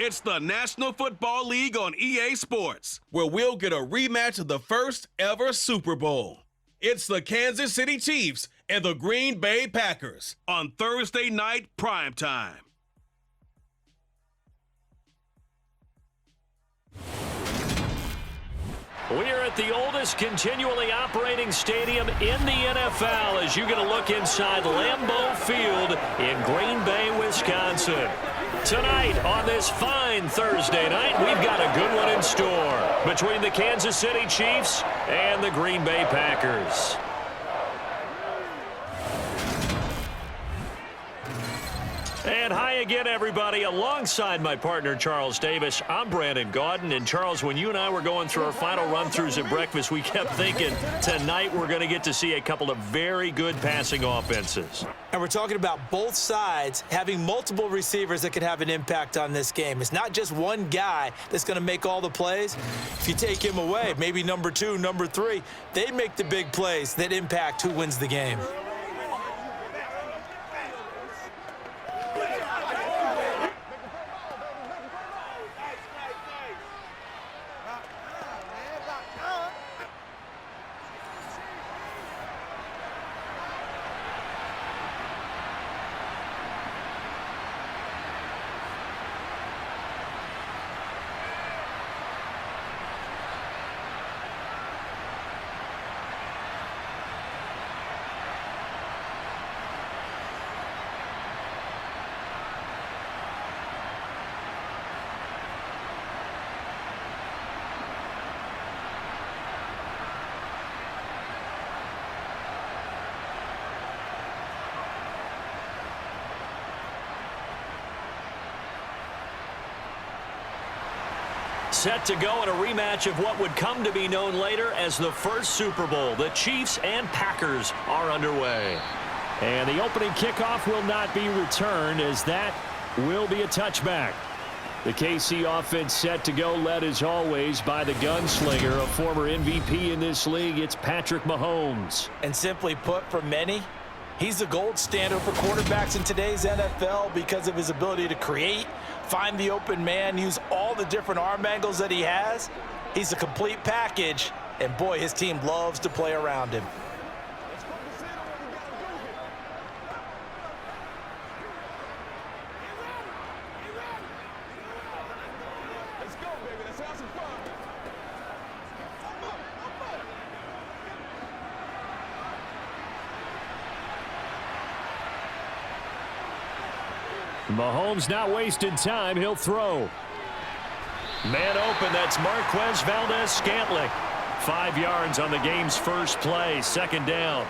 It's the National Football League on EA Sports, where we'll get a rematch of the first ever Super Bowl. It's the Kansas City Chiefs and the Green Bay Packers on Thursday night primetime. We're at the oldest continually operating stadium in the NFL as you get a look inside Lambeau Field in Green Bay, Wisconsin. Tonight on this fine Thursday night, we've got a good one in store between the Kansas City Chiefs and the Green Bay Packers. And hi again, everybody. Alongside my partner, Charles Davis, I'm Brandon Gaudin. And, Charles, when you and I were going through our final run-throughs at breakfast, we kept thinking tonight we're going to get to see a couple of very good passing offenses. And we're talking about both sides having multiple receivers that could have an impact on this game. It's not just one guy that's going to make all the plays. If you take him away, maybe number 2, number 3, they make the big plays that impact who wins the game. Set to go in a rematch of what would come to be known later as the first Super Bowl. The Chiefs and Packers are underway. And the opening kickoff will not be returned, as that will be a touchback. The KC offense set to go, led as always by the gunslinger, a former MVP in this league. It's Patrick Mahomes. And simply put, for many, he's the gold standard for quarterbacks in today's NFL because of his ability to create, find the open man, use all the different arm angles that he has. He's a complete package, and boy, his team loves to play around him. Mahomes not wasting time. He'll throw. Man open, that's Marquez Valdez-Scantling. 5 yards on the game's first play, second down.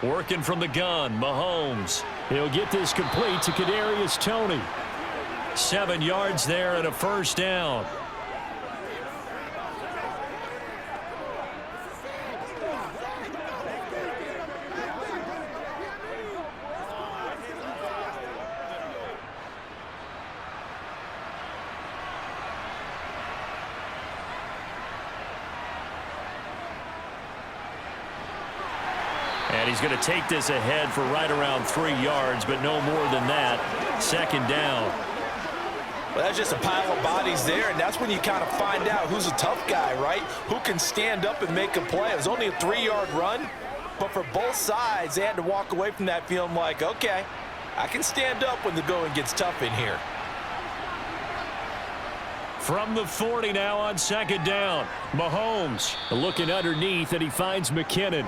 Working from the gun, Mahomes. He'll get this complete to Kadarius Toney. 7 yards there and a first down. And he's going to take this ahead for right around 3 yards, but no more than that. Second down. Well, that's just a pile of bodies there, and that's when you kind of find out who's a tough guy, right? Who can stand up and make a play. It was only a 3-yard run, but for both sides, they had to walk away from that feeling like, okay, I can stand up when the going gets tough in here. From the 40 now on second down. Mahomes looking underneath, and he finds McKinnon.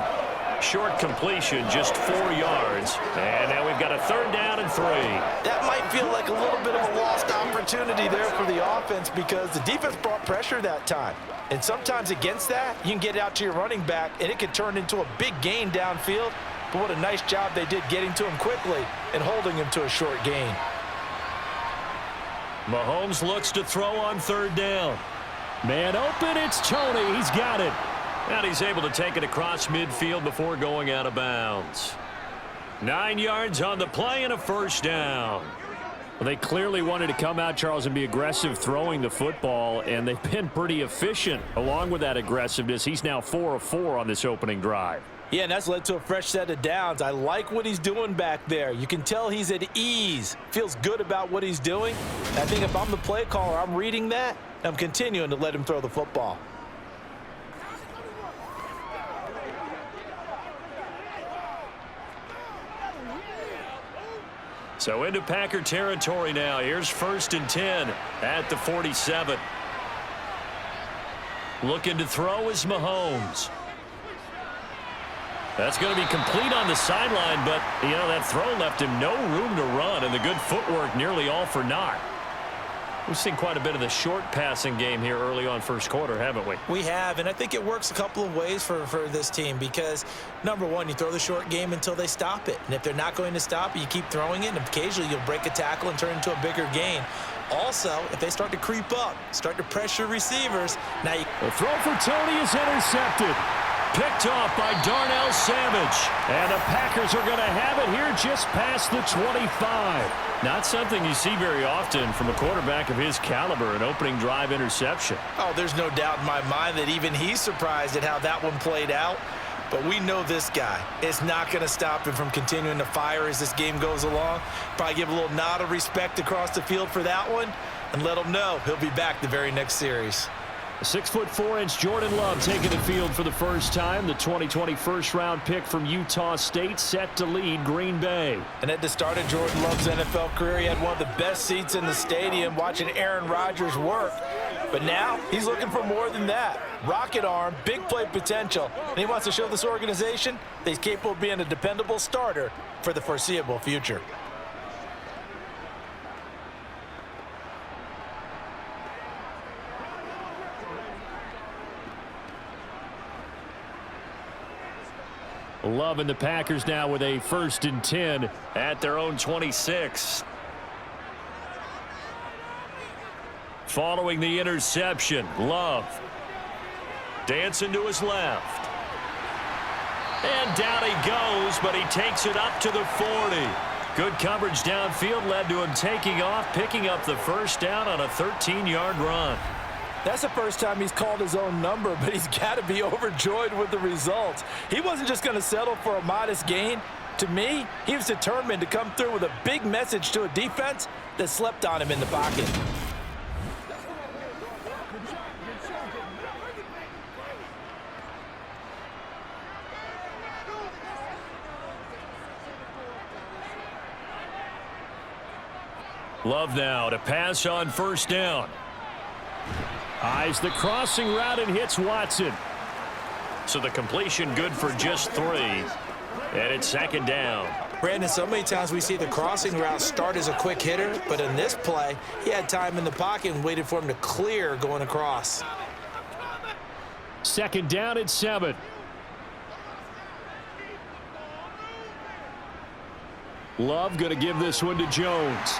Short completion, just 4 yards. And now we've got a third down and 3. That might feel like a little bit of a lost opportunity there for the offense because the defense brought pressure that time. And sometimes against that, you can get out to your running back, and it can turn into a big gain downfield. But what a nice job they did getting to him quickly and holding him to a short gain. Mahomes looks to throw on third down. Man open, it's Toney. He's got it. And he's able to take it across midfield before going out of bounds. 9 yards on the play and a first down. Well, they clearly wanted to come out, Charles, and be aggressive throwing the football, and they've been pretty efficient along with that aggressiveness. He's now 4 of 4 on this opening drive. Yeah, and that's led to a fresh set of downs. I like what he's doing back there. You can tell he's at ease, feels good about what he's doing. I think if I'm the play caller, I'm reading that, and I'm continuing to let him throw the football. So into Packer territory now. Here's 1st and 10 at the 47. Looking to throw is Mahomes. That's going to be complete on the sideline, but, you know, that throw left him no room to run, and the good footwork nearly all for naught. We've seen quite a bit of the short passing game here early on first quarter, haven't we? We have, and I think it works a couple of ways for this team because, number one, you throw the short game until they stop it. And if they're not going to stop it, you keep throwing it, and occasionally you'll break a tackle and turn it into a bigger gain. Also, if they start to creep up, start to pressure receivers, now you... The throw for Tony is intercepted. Picked off by Darnell Savage. And the Packers are going to have it here just past the 25. Not something you see very often from a quarterback of his caliber, an opening drive interception. Oh, there's no doubt in my mind that even he's surprised at how that one played out. But we know this guy. It's not going to stop him from continuing to fire as this game goes along. Probably give a little nod of respect across the field for that one and let him know he'll be back the very next series. 6'4" Jordan Love taking the field for the first time. The 2020 first-round pick from Utah State set to lead Green Bay. And at the start of Jordan Love's NFL career, he had one of the best seats in the stadium watching Aaron Rodgers work. But now he's looking for more than that. Rocket arm, big play potential, and he wants to show this organization that he's capable of being a dependable starter for the foreseeable future. Love and the Packers now with a 1st and 10 at their own 26. Following the interception, Love dancing to his left. And down he goes, but he takes it up to the 40. Good coverage downfield led to him taking off, picking up the first down on a 13-yard run. That's the first time he's called his own number, but he's got to be overjoyed with the results. He wasn't just going to settle for a modest gain. To me, he was determined to come through with a big message to a defense that slept on him in the pocket. Love now to pass on 1st down. Eyes the crossing route and hits Watson. So the completion good for just 3. And it's 2nd down. Brandon, so many times we see the crossing route start as a quick hitter, but in this play, he had time in the pocket and waited for him to clear going across. 2nd down at 7. Love going to give this one to Jones.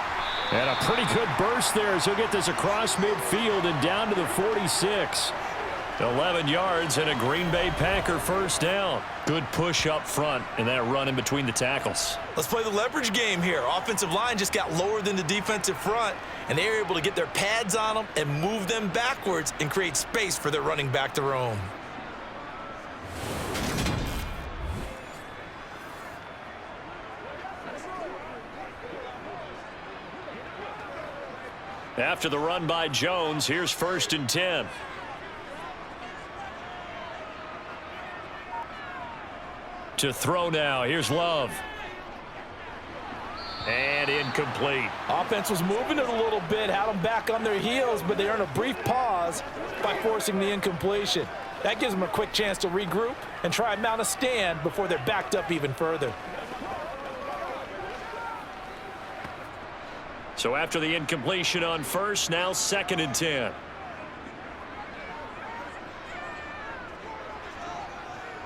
And a pretty good burst there as he'll get this across midfield and down to the 46. 11 yards and a Green Bay Packer 1st down. Good push up front and that run in between the tackles. Let's play the leverage game here. Offensive line just got lower than the defensive front, and they were able to get their pads on them and move them backwards and create space for their running back to roam. After the run by Jones, here's 1st and 10. To throw now, here's Love. And incomplete. Offense was moving it a little bit, had them back on their heels, but they earned a brief pause by forcing the incompletion. That gives them a quick chance to regroup and try and mount a stand before they're backed up even further. So after the incompletion on 1st, now 2nd and 10.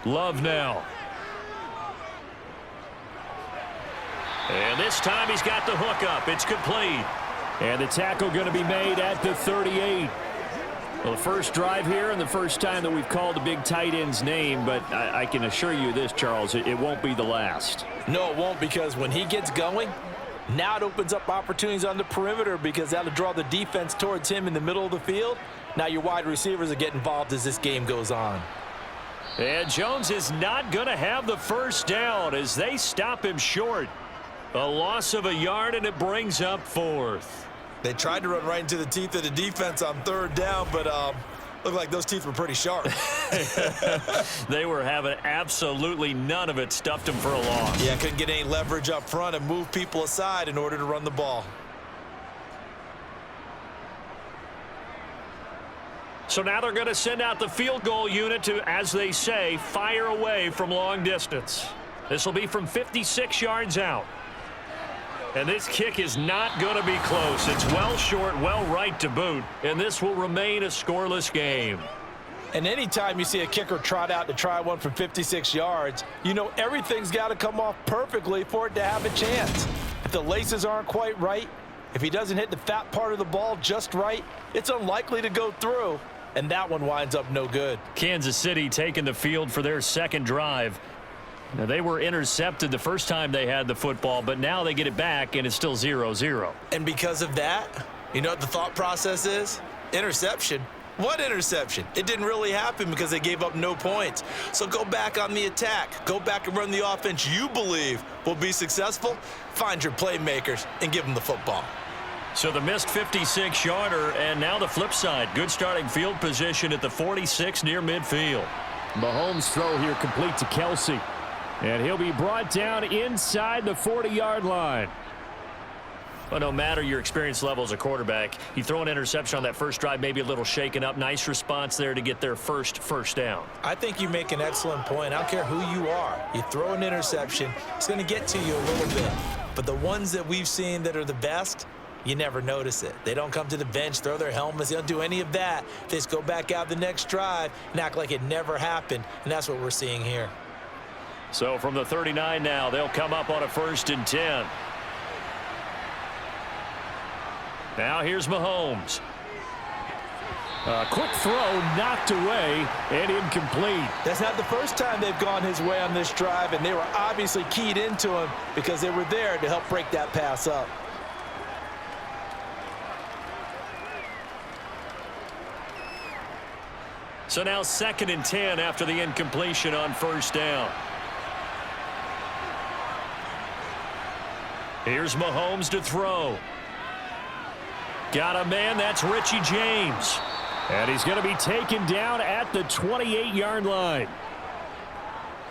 Love now. And this time he's got the hook up. It's complete. And the tackle going to be made at the 38. Well, the first drive here and the first time that we've called the big tight end's name, but I can assure you this, Charles, it won't be the last. No, it won't, because when he gets going, Now it opens up opportunities on the perimeter because that'll draw the defense towards him in the middle of the field. Now your wide receivers will get involved as this game goes on. And Jones is not going to have the first down as they stop him short. A loss of a yard, and it brings up fourth. They tried to run right into the teeth of the defense on third down, but looked like those teeth were pretty sharp. They were having absolutely none of it. Stuffed them for a loss. Yeah, couldn't get any leverage up front and move people aside in order to run the ball. So now they're going to send out the field goal unit to, as they say, fire away from long distance. This will be from 56 yards out. And this kick is not going to be close. It's well short, well right to boot, and this will remain a scoreless game. And anytime you see a kicker trot out to try one from 56 yards, you know everything's got to come off perfectly for it to have a chance. If the laces aren't quite right, if he doesn't hit the fat part of the ball just right, it's unlikely to go through, and that one winds up no good. Kansas City taking the field for their second drive. Now, they were intercepted the first time they had the football, but now they get it back, and it's still 0-0. And because of that, you know what the thought process is? Interception. What interception? It didn't really happen because they gave up no points. So go back on the attack. Go back and run the offense you believe will be successful. Find your playmakers and give them the football. So the missed 56-yarder, and now the flip side. Good starting field position at the 46 near midfield. Mahomes' throw here complete to Kelsey. And he'll be brought down inside the 40-yard line. Well, no matter your experience level as a quarterback, you throw an interception on that first drive, maybe a little shaken up. Nice response there to get their first down. I think you make an excellent point. I don't care who you are. You throw an interception, it's going to get to you a little bit. But the ones that we've seen that are the best, you never notice it. They don't come to the bench, throw their helmets. They don't do any of that. They just go back out the next drive and act like it never happened. And that's what we're seeing here. So from the 39 now, they'll come up on a 1st and 10. Now here's Mahomes. A quick throw knocked away and incomplete. That's not the first time they've gone his way on this drive, and they were obviously keyed into him because they were there to help break that pass up. So now 2nd and 10 after the incompletion on 1st down. Here's Mahomes to throw. Got a man, that's Richie James. And he's going to be taken down at the 28-yard line.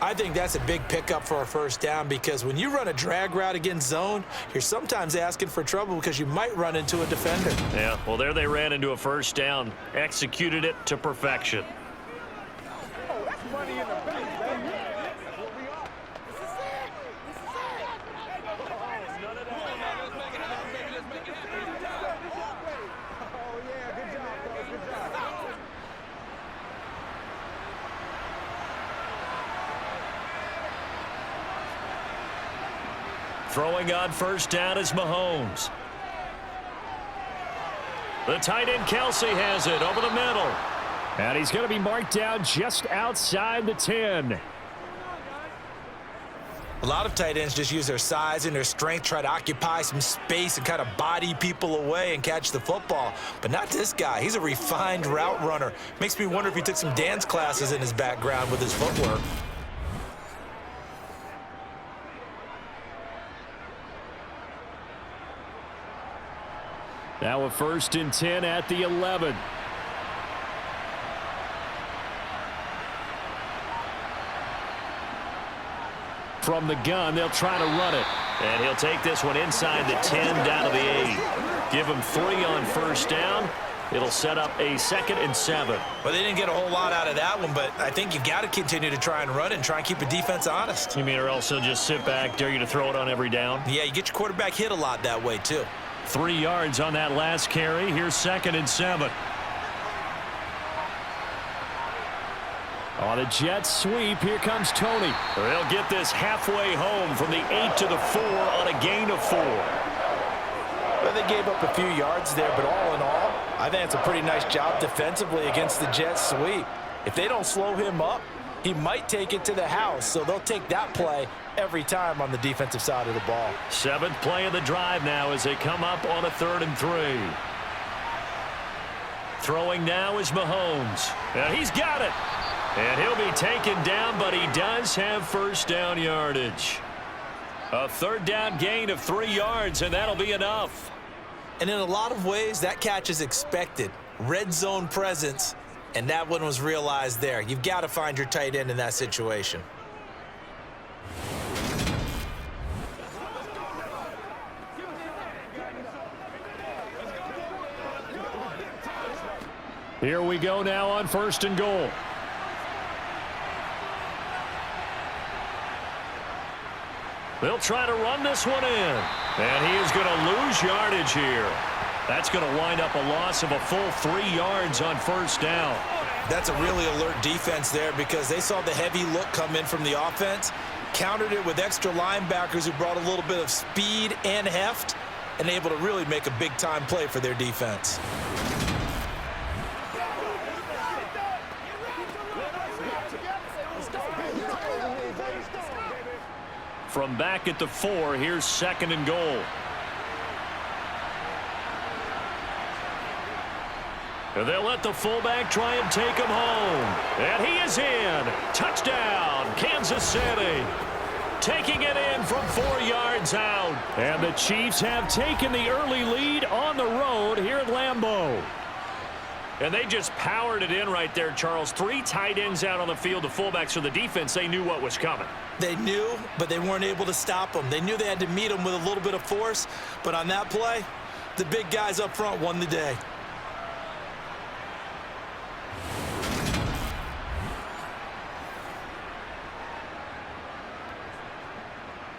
I think that's a big pickup for a 1st down because when you run a drag route against zone, you're sometimes asking for trouble because you might run into a defender. Yeah, well, there they ran into a 1st down. Executed it to perfection. Oh, that's money in the bank, baby. Throwing on 1st down is Mahomes. The tight end Kelsey has it over the middle. And he's going to be marked down just outside the 10. A lot of tight ends just use their size and their strength, try to occupy some space and kind of body people away and catch the football. But not this guy. He's a refined route runner. Makes me wonder if he took some dance classes in his background with his footwork. Now a 1st and 10 at the 11. From the gun, they'll try to run it. And he'll take this one inside the 10 down to the 8. Give him 3 on 1st down. It'll set up a 2nd and 7. Well, they didn't get a whole lot out of that one, but I think you got to continue to try and run it and try and keep the defense honest. You mean or else he'll just sit back, dare you to throw it on every down? Yeah, you get your quarterback hit a lot that way, too. 3 yards on that last carry. Here's 2nd and 7. On a jet sweep, here comes Tony. They'll get this halfway home from the 8 to the 4 on a gain of 4. Well, they gave up a few yards there, but all in all, I think it's a pretty nice job defensively against the jet sweep. If they don't slow him up, He might take it to the house, so they'll take that play every time on the defensive side of the ball. 7th play of the drive now as they come up on a 3rd and 3. Throwing now is Mahomes. And he's got it. And he'll be taken down, but he does have first down yardage. A 3rd down gain of 3 yards, and that'll be enough. And in a lot of ways, that catch is expected. Red zone presence, and that one was realized there. You've got to find your tight end in that situation. Here we go now on 1st and goal. They'll try to run this one in. And he is going to lose yardage here. That's going to wind up a loss of a full 3 yards on 1st down. That's a really alert defense there because they saw the heavy look come in from the offense, countered it with extra linebackers who brought a little bit of speed and heft, and able to really make a big-time play for their defense. From back at the 4, here's 2nd and goal. And they'll let the fullback try and take him home. And he is in. Touchdown, Kansas City. Taking it in from 4 yards out. And the Chiefs have taken the early lead on the road here at Lambeau. And they just powered it in right there, Charles. 3 tight ends out on the field, the fullbacks for the defense. They knew what was coming. They knew, but they weren't able to stop them. They knew they had to meet them with a little bit of force, but on that play, the big guys up front won the day.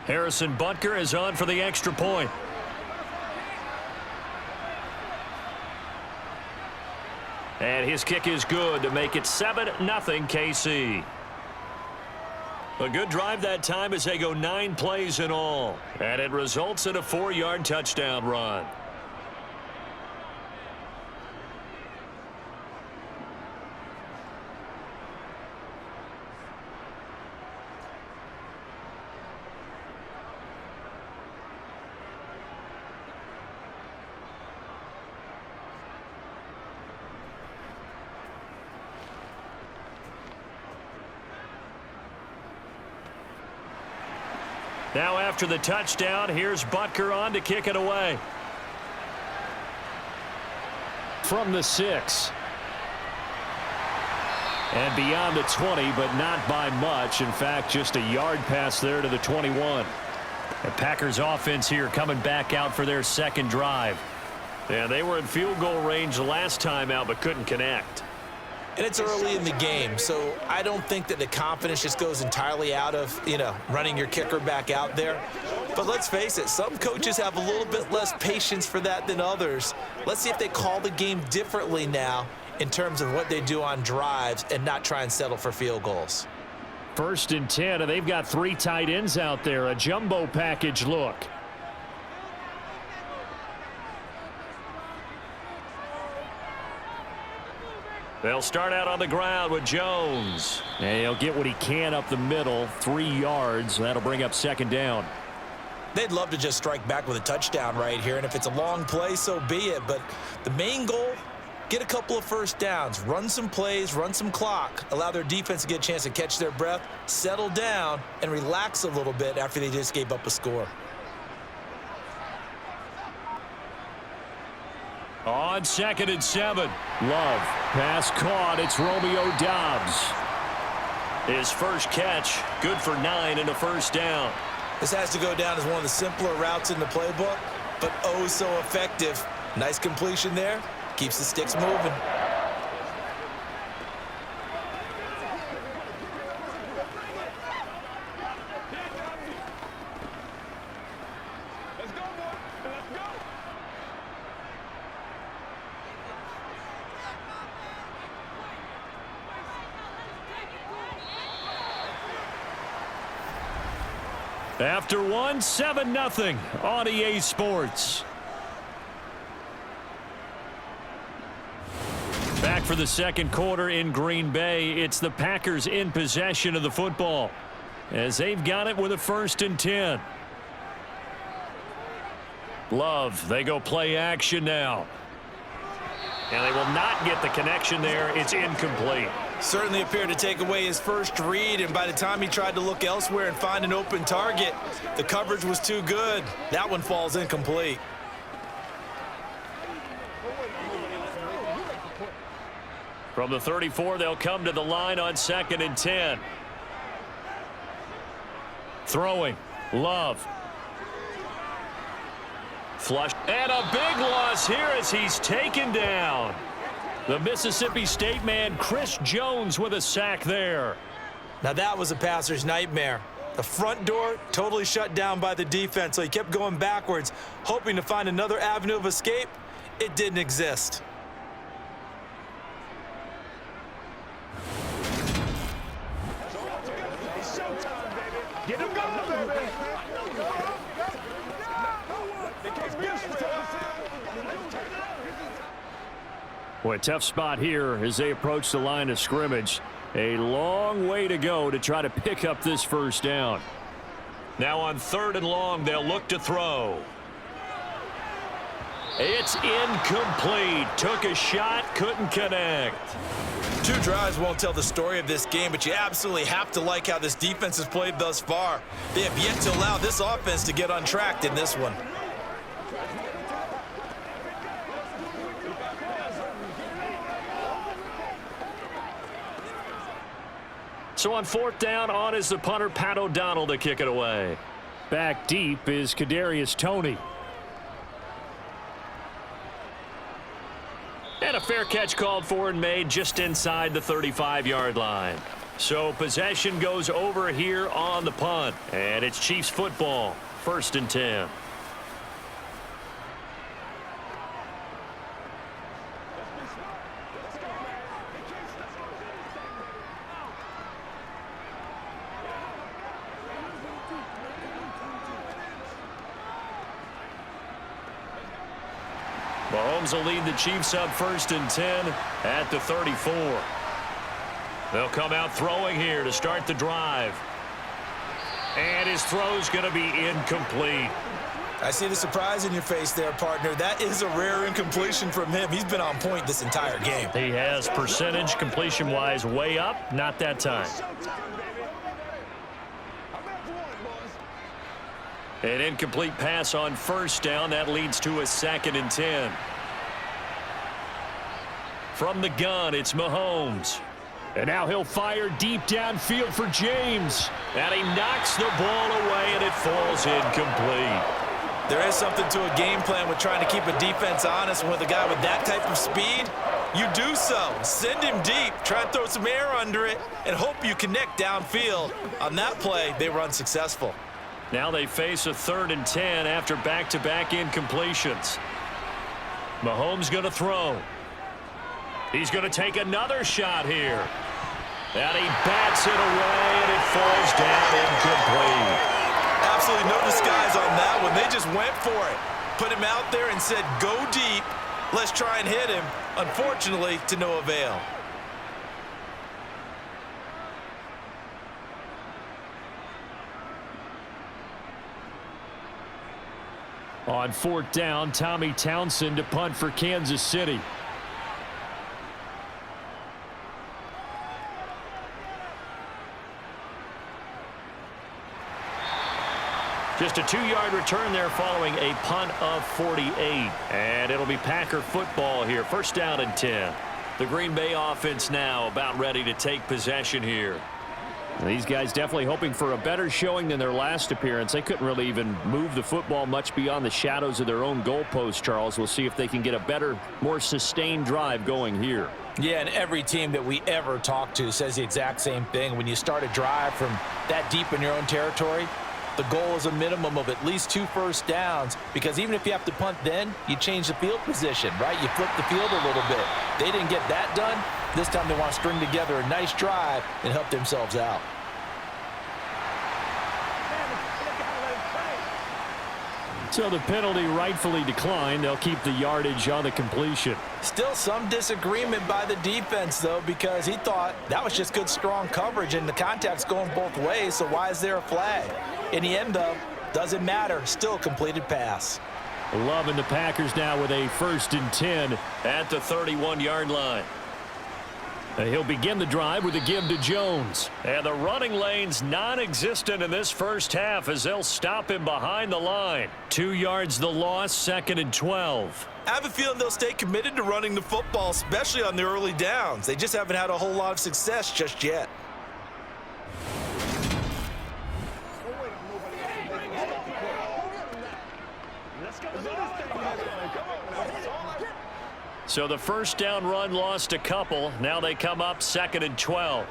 Harrison Butker is on for the extra point. And his kick is good to make it 7-0 KC. A good drive that time as they go 9 plays in all. And it results in a 4-yard touchdown run. Now after the touchdown, here's Butker on to kick it away. From the 6. And beyond the 20, but not by much. In fact, just a yard pass there to the 21. The Packers offense here coming back out for their 2nd drive. Yeah, they were in field goal range last time out, but couldn't connect. And it's early in the game, so I don't think that the confidence just goes entirely out of, running your kicker back out there. But let's face it, some coaches have a little bit less patience for that than others. Let's see if they call the game differently now in terms of what they do on drives and not try and settle for field goals. 1st and 10, and they've got 3 tight ends out there. A jumbo package look. They'll start out on the ground with Jones. And he'll get what he can up the middle, 3 yards. That'll bring up 2nd down. They'd love to just strike back with a touchdown right here, and if it's a long play, so be it. But the main goal, get a couple of first downs, run some plays, run some clock, allow their defense to get a chance to catch their breath, settle down, and relax a little bit after they just gave up a score. On 2nd and 7. Love. Pass caught. It's Romeo Doubs. His first catch, good for 9 and a first down. This has to go down as one of the simpler routes in the playbook, but oh so effective. Nice completion there. Keeps the sticks moving. After one, 7-0 on EA Sports. Back for the second quarter in Green Bay. It's the Packers in possession of the football as they've got it with a 1st and 10. Love, they go play action now. And they will not get the connection there. It's incomplete. Certainly appeared to take away his first read, and by the time he tried to look elsewhere and find an open target, the coverage was too good. That one falls incomplete. From the 34, they'll come to the line on 2nd and 10. Throwing, Love. Flush, and a big loss here as he's taken down. The Mississippi State man, Chris Jones, with a sack there. Now that was a passer's nightmare. The front door totally shut down by the defense, so he kept going backwards, hoping to find another avenue of escape. It didn't exist. Get him going, baby. Boy, tough spot here as they approach the line of scrimmage. A long way to go to try to pick up this 1st down. Now on 3rd and long, they'll look to throw. It's incomplete. Took a shot, couldn't connect. 2 drives won't tell the story of this game, but you absolutely have to like how this defense has played thus far. They have yet to allow this offense to get untracked in this one. So on 4th down, on is the punter, Pat O'Donnell, to kick it away. Back deep is Kadarius Toney. And a fair catch called for and made just inside the 35-yard line. So possession goes over here on the punt. And it's Chiefs football, 1st and 10. Mahomes will lead the Chiefs up 1st and 10 at the 34. They'll come out throwing here to start the drive. And his throw's going to be incomplete. I see the surprise in your face there, partner. That is a rare incompletion from him. He's been on point this entire game. He has percentage completion-wise way up. Not that time. An incomplete pass on 1st down. That leads to a 2nd and 10. From the gun, it's Mahomes. And now he'll fire deep downfield for James. And he knocks the ball away, and it falls incomplete. There is something to a game plan with trying to keep a defense honest. And with a guy with that type of speed, you do so. Send him deep, try and throw some air under it, and hope you connect downfield. On that play, they were unsuccessful. Now they face a 3rd and 10 after back-to-back incompletions. Mahomes going to throw. He's going to take another shot here. And he bats it away, and it falls down incomplete. Absolutely no disguise on that one. They just went for it. Put him out there and said, go deep. Let's try and hit him. Unfortunately, to no avail. On 4th down, Tommy Townsend to punt for Kansas City. Just a 2-yard return there following a punt of 48. And it'll be Packer football here. 1st down and 10. The Green Bay offense now about ready to take possession here. These guys definitely hoping for a better showing than their last appearance. They couldn't really even move the football much beyond the shadows of their own goalpost, Charles. We'll see if they can get a better, more sustained drive going here. Yeah, and every team that we ever talk to says the exact same thing. When you start a drive from that deep in your own territory, the goal is a minimum of at least 2 first downs, because even if you have to punt then, you change the field position, right? You flip the field a little bit. They didn't get that done. This time they want to string together a nice drive and help themselves out. So the penalty rightfully declined. They'll keep the yardage on the completion. Still some disagreement by the defense, though, because he thought that was just good, strong coverage, and the contact's going both ways, so why is there a flag? In the end, though, doesn't matter. Still a completed pass. Love and the Packers now with a 1st and 10 at the 31-yard line. He'll begin the drive with a give to Jones. And the running lane's non-existent in this first half as they'll stop him behind the line. 2 yards the loss, 2nd and 12. I have a feeling they'll stay committed to running the football, especially on the early downs. They just haven't had a whole lot of success just yet. So the first down run lost a couple. Now they come up 2nd and 12.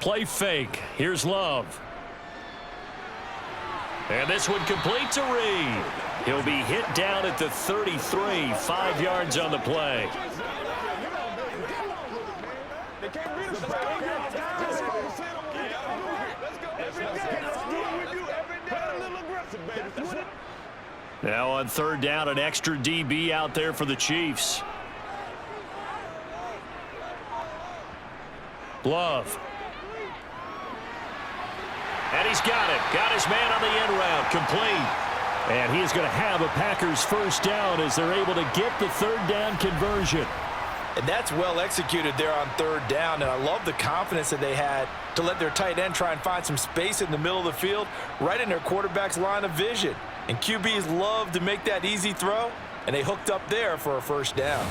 Play fake. Here's Love. And this one complete to Reed. He'll be hit down at the 33, 5 yards on the play. Now on 3rd down, an extra DB out there for the Chiefs. Love. And he's got it. Got his man on the end route. Complete. And he is going to have a Packers first down as they're able to get the 3rd down conversion. And that's well executed there on 3rd down, and I love the confidence that they had to let their tight end try and find some space in the middle of the field, right in their quarterback's line of vision. And QBs love to make that easy throw, and they hooked up there for a first down.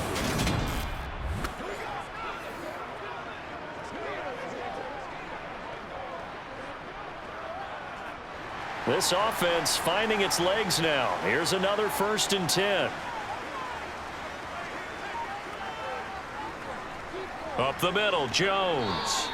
This offense finding its legs now. Here's another 1st and 10. Up the middle, Jones.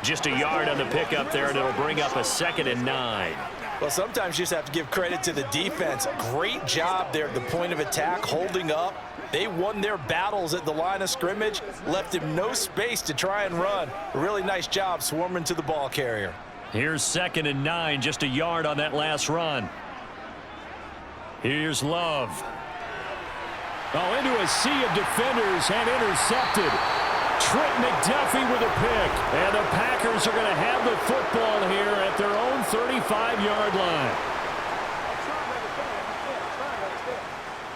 Just a yard on the pickup there, and it'll bring up a 2nd and 9. Well, sometimes you just have to give credit to the defense. Great job there at the point of attack, holding up. They won their battles at the line of scrimmage, left him no space to try and run. A really nice job swarming to the ball carrier. Here's 2nd and 9, just a yard on that last run. Here's Love. Oh, into a sea of defenders and intercepted. Trent McDuffie with a pick. And the Packers are going to have the football here at their own 35-yard line.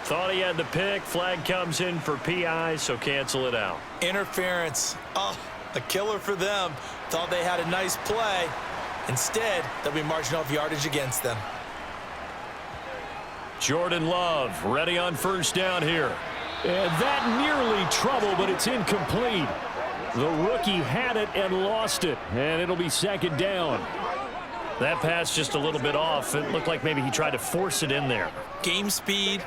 Thought he had the pick. Flag comes in for PI, so cancel it out. Interference. Oh, a killer for them. Thought they had a nice play. Instead, they'll be marching off yardage against them. Jordan Love ready on 1st down here. And that nearly trouble, but it's incomplete. The rookie had it and lost it, and it'll be 2nd down. That pass just a little bit off. It looked like maybe he tried to force it in there. Game speed,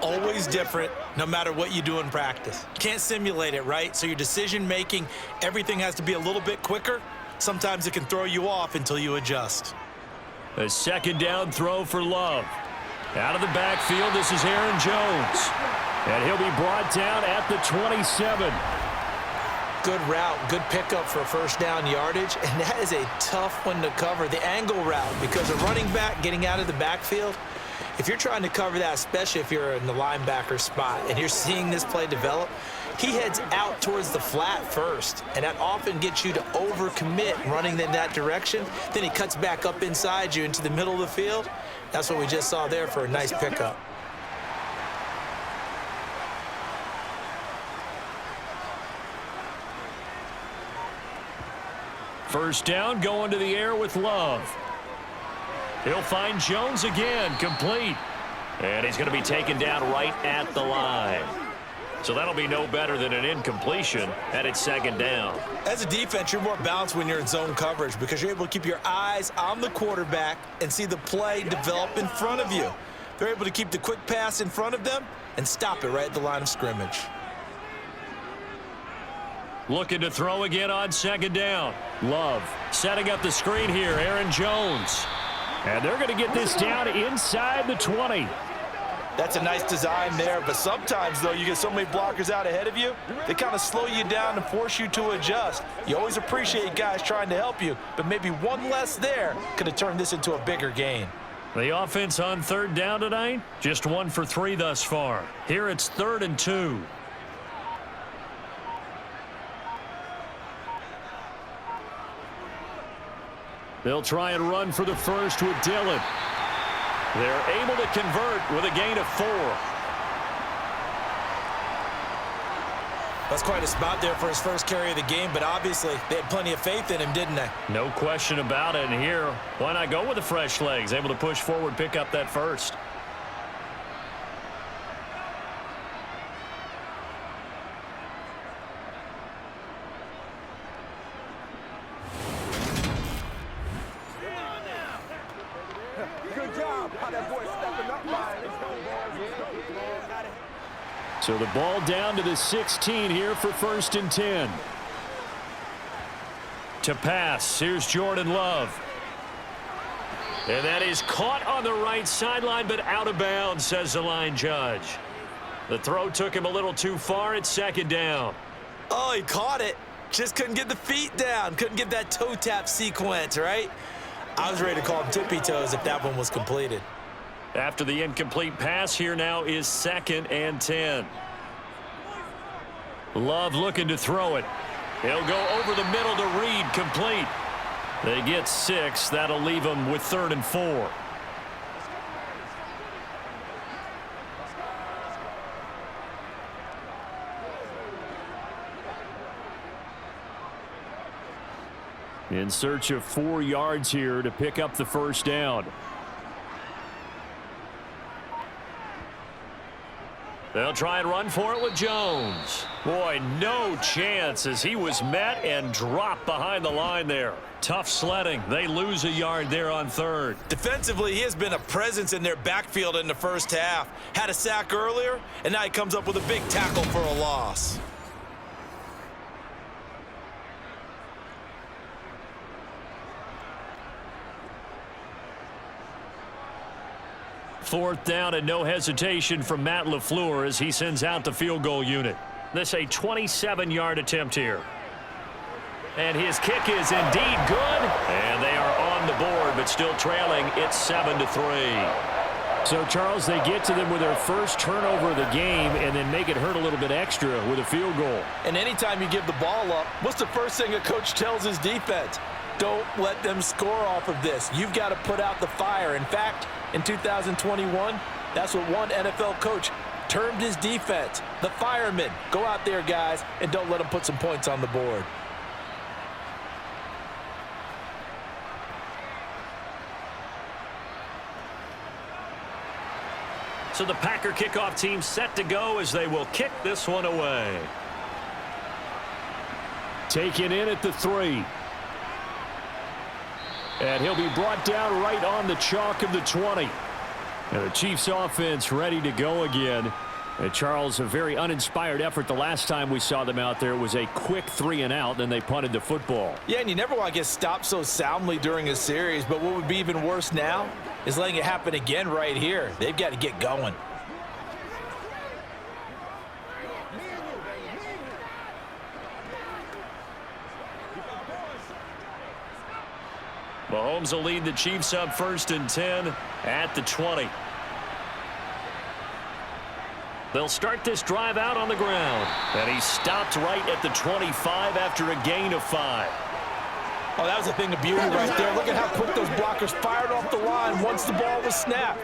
always different, no matter what you do in practice. Can't simulate it, right? So your decision-making, everything has to be a little bit quicker. Sometimes it can throw you off until you adjust. A 2nd down throw for Love. Out of the backfield, this is Aaron Jones. And he'll be brought down at the 27. Good route, good pickup for first down yardage, and that is a tough one to cover, the angle route, because a running back getting out of the backfield, if you're trying to cover that, especially if you're in the linebacker spot and you're seeing this play develop, he heads out towards the flat first, and that often gets you to overcommit running in that direction. Then he cuts back up inside you into the middle of the field. That's what we just saw there for a nice pickup. First down, going to the air with Love. He'll find Jones again, complete. And he's going to be taken down right at the line. So that'll be no better than an incompletion at its 2nd down. As a defense, you're more balanced when you're in zone coverage because you're able to keep your eyes on the quarterback and see the play develop in front of you. They're able to keep the quick pass in front of them and stop it right at the line of scrimmage. Looking to throw again on 2nd down. Love setting up the screen here, Aaron Jones. And they're going to get this down inside the 20. That's a nice design there, but sometimes, though, you get so many blockers out ahead of you, they kind of slow you down and force you to adjust. You always appreciate guys trying to help you, but maybe one less there could have turned this into a bigger gain. The offense on third down tonight, just 1 for 3 thus far. Here it's 3rd and 2. They'll try and run for the first with Dillon. They're able to convert with a gain of 4. That's quite a spot there for his first carry of the game, but obviously they had plenty of faith in him, didn't they? No question about it. And here, why not go with the fresh legs? Able to push forward, pick up that first. Good job. How that boy stepping up, man. So the ball down to the 16 here for 1st and 10. To pass, here's Jordan Love. And that is caught on the right sideline, but out of bounds, says the line judge. The throw took him a little too far. It's 2nd down. Oh, he caught it. Just couldn't get the feet down. Couldn't get that toe tap sequence, right? I was ready to call him tippy toes if that one was completed. After the incomplete pass, here now is 2nd and 10. Love looking to throw it. He'll go over the middle to Reed, complete. They get 6. That'll leave them with 3rd and 4. In search of 4 yards here to pick up the first down. They'll try and run for it with Jones. Boy, no chance as he was met and dropped behind the line there. Tough sledding. They lose a yard there on 3rd. Defensively, he has been a presence in their backfield in the first half. Had a sack earlier, and now he comes up with a big tackle for a loss. Fourth down and no hesitation from Matt LaFleur as he sends out the field goal unit. This a 27-yard attempt here. And his kick is indeed good. And they are on the board, but still trailing. It's 7-3. So, Charles, they get to them with their first turnover of the game and then make it hurt a little bit extra with a field goal. And anytime you give the ball up, what's the first thing a coach tells his defense? Don't let them score off of this. You've got to put out the fire. In fact, in 2021, that's what one NFL coach termed his defense. The firemen. Go out there, guys, and don't let them put some points on the board. So the Packer kickoff team set to go as they will kick this one away. Taken in at the 3. And he'll be brought down right on the chalk of the 20. And the Chiefs offense ready to go again. And Charles, a very uninspired effort the last time we saw them out there. It was a quick 3 and out, then they punted the football. Yeah, and you never want to get stopped so soundly during a series, but what would be even worse now is letting it happen again right here. They've got to get going. Mahomes will lead the Chiefs up 1st and 10 at the 20. They'll start this drive out on the ground. And he stopped right at the 25 after a gain of 5. Oh, that was a thing of beauty right there. Look at how quick those blockers fired off the line once the ball was snapped.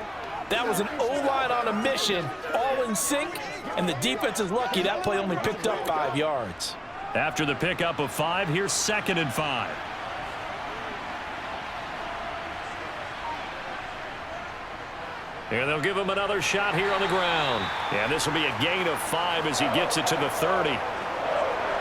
That was an O-line on a mission, all in sync, and the defense is lucky that play only picked up 5 yards. After the pickup of 5, here's 2nd and 5. And they'll give him another shot here on the ground. And this will be a gain of 5 as he gets it to the 30.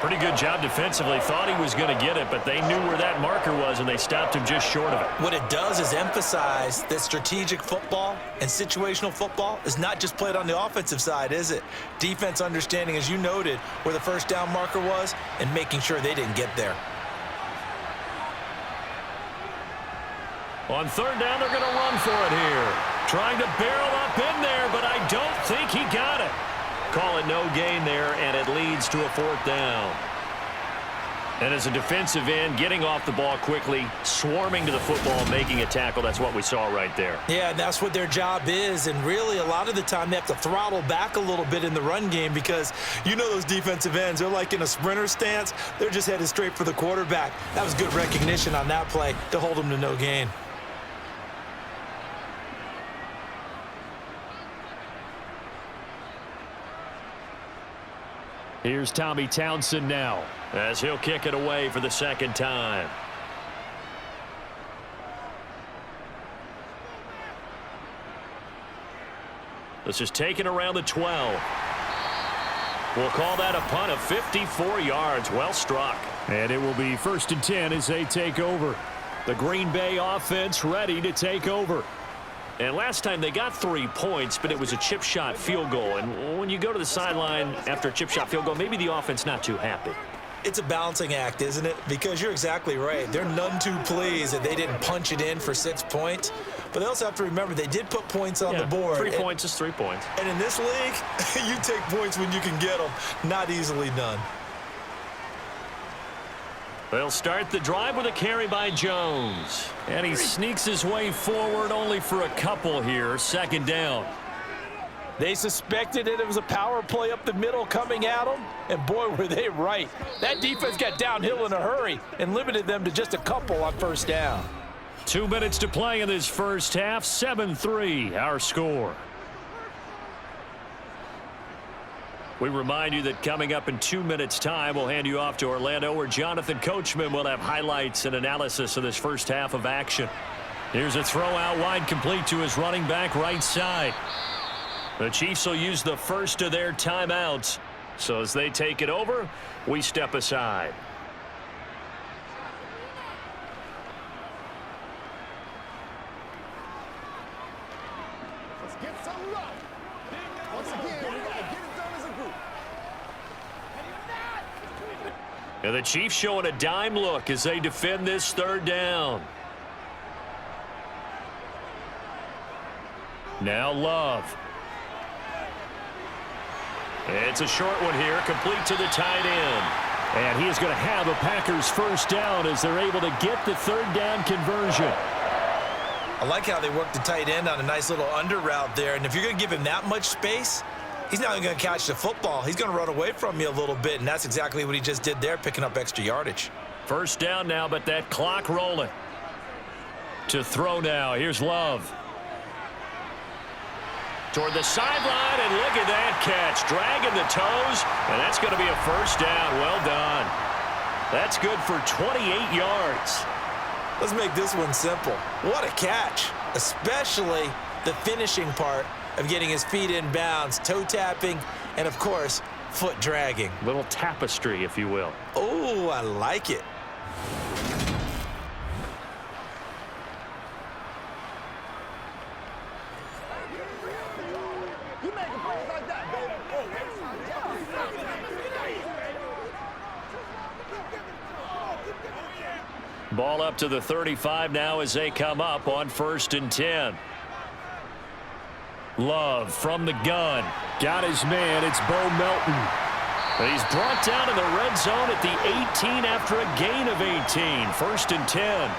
Pretty good job defensively. Thought he was going to get it, but they knew where that marker was, and they stopped him just short of it. What it does is emphasize that strategic football and situational football is not just played on the offensive side, is it? Defense understanding, as you noted, where the first down marker was and making sure they didn't get there. On 3rd down, they're going to run for it here. Trying to barrel up in there, but I don't think he got it. Call it no gain there, and it leads to a 4th down. And as a defensive end, getting off the ball quickly, swarming to the football, making a tackle, that's what we saw right there. Yeah, and that's what their job is. And really, a lot of the time, they have to throttle back a little bit in the run game because you know those defensive ends, they're like in a sprinter stance. They're just headed straight for the quarterback. That was good recognition on that play to hold them to no gain. Here's Tommy Townsend now, as he'll kick it away for the second time. This is taken around the 12. We'll call that a punt of 54 yards. Well struck. And it will be 1st and 10 as they take over. The Green Bay offense ready to take over. And last time they got 3 points, but it was a chip shot field goal. And when you go to the sideline after a chip shot field goal, maybe the offense not too happy. It's a balancing act, isn't it? Because you're exactly right. They're none too pleased that they didn't punch it in for 6 points. But they also have to remember they did put points on the board. 3 points is 3 points. And in this league, you take points when you can get them. Not easily done. They'll start the drive with a carry by Jones. And he sneaks his way forward only for a couple here. 2nd down. They suspected it was a power play up the middle coming at them, and boy, were they right. That defense got downhill in a hurry and limited them to just a couple on 1st down. 2 minutes to play in this first half. 7-3 our score. We remind you that coming up in 2 minutes' time, we'll hand you off to Orlando, where Jonathan Coachman will have highlights and analysis of this first half of action. Here's a throw out wide, complete to his running back right side. The Chiefs will use the first of their timeouts. So as they take it over, we step aside. Let's get some love. Once again, we got to get it done as a group. And the Chiefs showing a dime look as they defend this 3rd down. Now Love. It's a short one here, complete to the tight end. And he is going to have a Packers 1st down as they're able to get the 3rd down conversion. I like how they worked the tight end on a nice little under route there. And if you're going to give him that much space, he's not even going to catch the football. He's going to run away from you a little bit, and that's exactly what he just did there, picking up extra yardage. 1st down now, but that clock rolling. To throw now. Here's Love. Toward the sideline, and look at that catch. Dragging the toes, and that's going to be a 1st down. Well done. That's good for 28 yards. Let's make this one simple. What a catch, especially the finishing part of getting his feet in bounds, toe tapping, and, of course, foot dragging. Little tapestry, if you will. Oh, I like it. You making plays like that, baby. Ball up to the 35 now as they come up on 1st and 10. Love from the gun. Got his man. It's Bo Melton. He's brought down in the red zone at the 18 after a gain of 18. 1st and 10.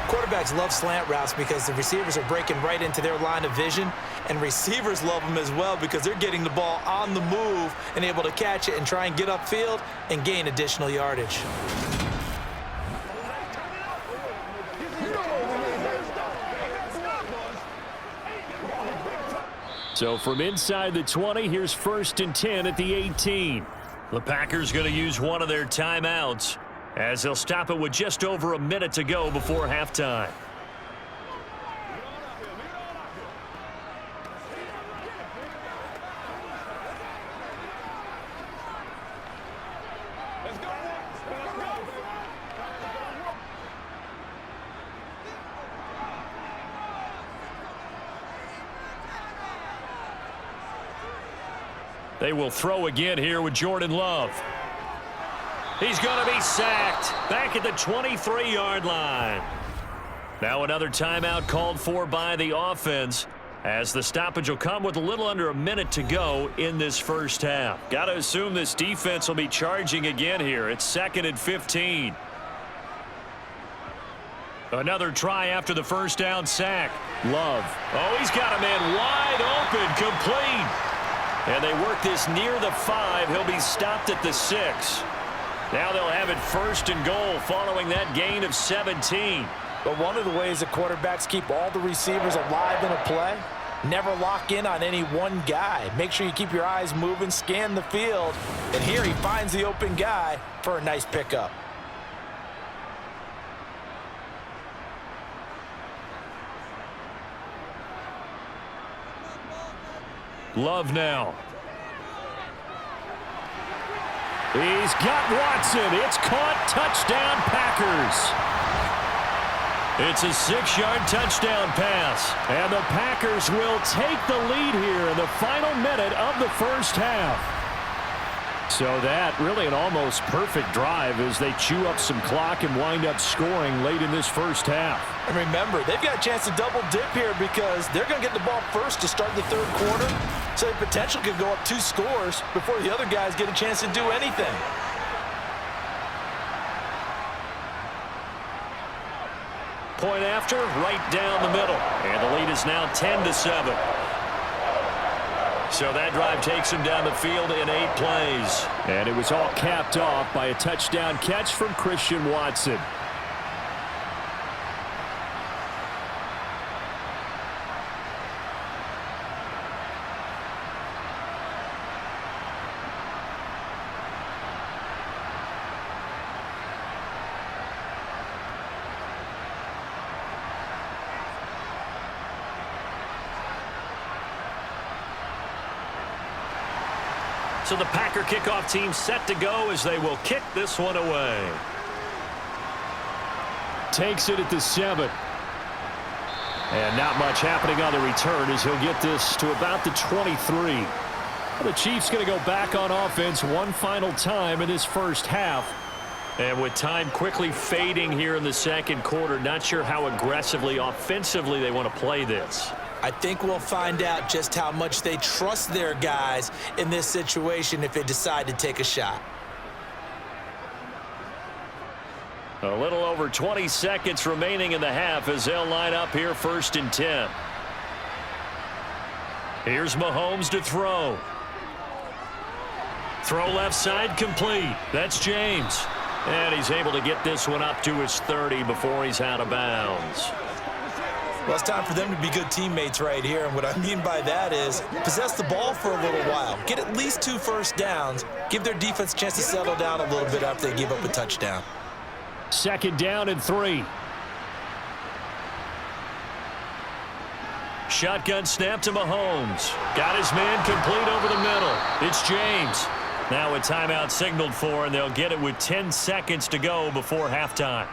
Quarterbacks love slant routes because the receivers are breaking right into their line of vision, and receivers love them as well because they're getting the ball on the move and able to catch it and try and get upfield and gain additional yardage. So from inside the 20, here's 1st and 10 at the 18. The Packers going to use one of their timeouts as they'll stop it with just over a minute to go before halftime. They will throw again here with Jordan Love. He's going to be sacked back at the 23-yard line. Now another timeout called for by the offense as the stoppage will come with a little under a minute to go in this first half. Got to assume this defense will be charging again here. It's 2nd and 15. Another try after the first down sack. Love. Oh, he's got a man wide open, complete. And they work this near the 5. He'll be stopped at the 6. Now they'll have it 1st and goal following that gain of 17. But one of the ways the quarterbacks keep all the receivers alive in a play, never lock in on any one guy. Make sure you keep your eyes moving, scan the field. And here he finds the open guy for a nice pickup. Love now. He's got Watson. It's caught. Touchdown, Packers. It's a 6-yard touchdown pass. And the Packers will take the lead here in the final minute of the first half. So that really an almost perfect drive as they chew up some clock and wind up scoring late in this first half. And remember, they've got a chance to double dip here because they're going to get the ball first to start the third quarter. So the potential could go up 2 scores before the other guys get a chance to do anything. Point after, right down the middle. And the lead is now 10-7. So that drive takes him down the field in 8 plays. And it was all capped off by a touchdown catch from Christian Watson. So the Packer kickoff team set to go as they will kick this one away. Takes it at the 7. And not much happening on the return as he'll get this to about the 23. The Chiefs going to go back on offense one final time in this first half. And with time quickly fading here in the second quarter, not sure how aggressively, offensively they want to play this. I think we'll find out just how much they trust their guys in this situation if they decide to take a shot. A little over 20 seconds remaining in the half as they'll line up here 1st and 10. Here's Mahomes to throw. Throw left side complete. That's James. And he's able to get this one up to his 30 before he's out of bounds. Well, it's time for them to be good teammates right here. And what I mean by that is possess the ball for a little while. Get at least 2 first downs. Give their defense a chance to settle down a little bit after they give up a touchdown. 2nd down and 3. Shotgun snap to Mahomes. Got his man complete over the middle. It's James. Now a timeout signaled for, and they'll get it with 10 seconds to go before halftime.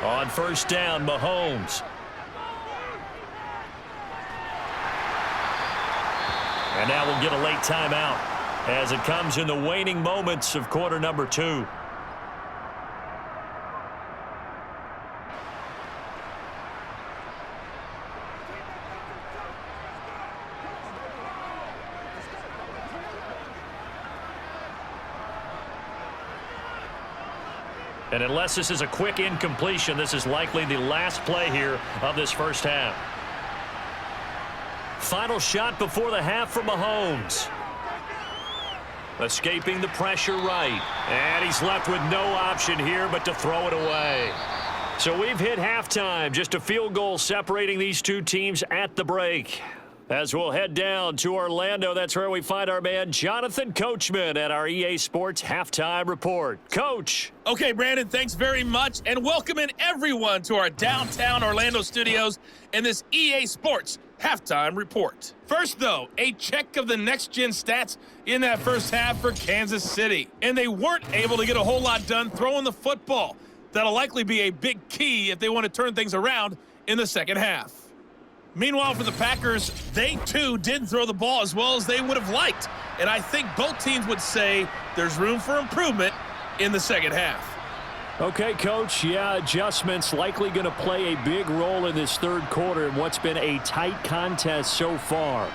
On 1st down, Mahomes. And now we'll get a late timeout as it comes in the waning moments of quarter number 2. And unless this is a quick incompletion, this is likely the last play here of this first half. Final shot before the half from Mahomes. Escaping the pressure right. And he's left with no option here but to throw it away. So we've hit halftime. Just a field goal separating these two teams at the break. As we'll head down to Orlando, that's where we find our man Jonathan Coachman at our EA Sports Halftime Report. Coach. Okay, Brandon, thanks very much, and welcome in everyone to our downtown Orlando studios in this EA Sports halftime report. First, though, a check of the next-gen stats in that first half for Kansas City. And they weren't able to get a whole lot done throwing the football. That'll likely be a big key if they want to turn things around in the second half. Meanwhile, for the Packers, they too didn't throw the ball as well as they would have liked. And I think both teams would say there's room for improvement in the second half. Okay, Coach, yeah, adjustments likely going to play a big role in this third quarter in what's been a tight contest so far.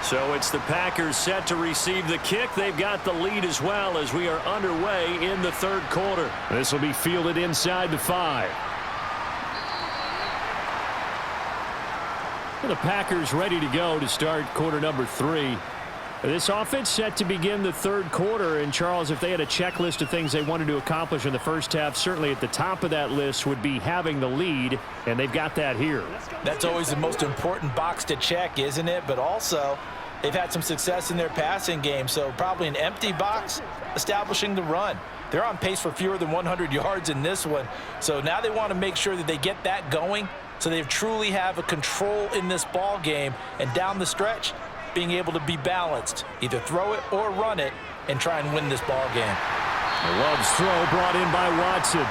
So it's the Packers set to receive the kick. They've got the lead as well as we are underway in the third quarter. This will be fielded inside the 5. The Packers ready to go to start quarter number 3. This offense set to begin the third quarter. And, Charles, if they had a checklist of things they wanted to accomplish in the first half, certainly at the top of that list would be having the lead, and they've got that here. That's always the most important box to check, isn't it? But also, they've had some success in their passing game, so probably an empty box establishing the run. They're on pace for fewer than 100 yards in this one, so now they want to make sure that they get that going so they truly have a control in this ball game, and down the stretch, being able to be balanced, either throw it or run it, and try and win this ball game. Love's throw brought in by Watson.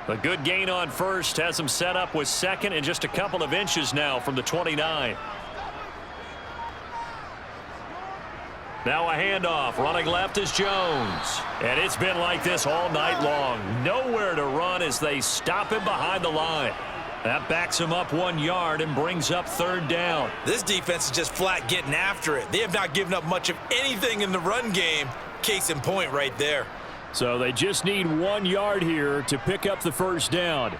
A good gain on first has him set up with second and just a couple of inches now from the 29. Now a handoff. Running left is Jones. And it's been like this all night long. Nowhere to run as they stop him behind the line. That backs him up 1 yard and brings up third down. This defense is just flat getting after it. They have not given up much of anything in the run game. Case in point right there. So they just need 1 yard here to pick up the first down.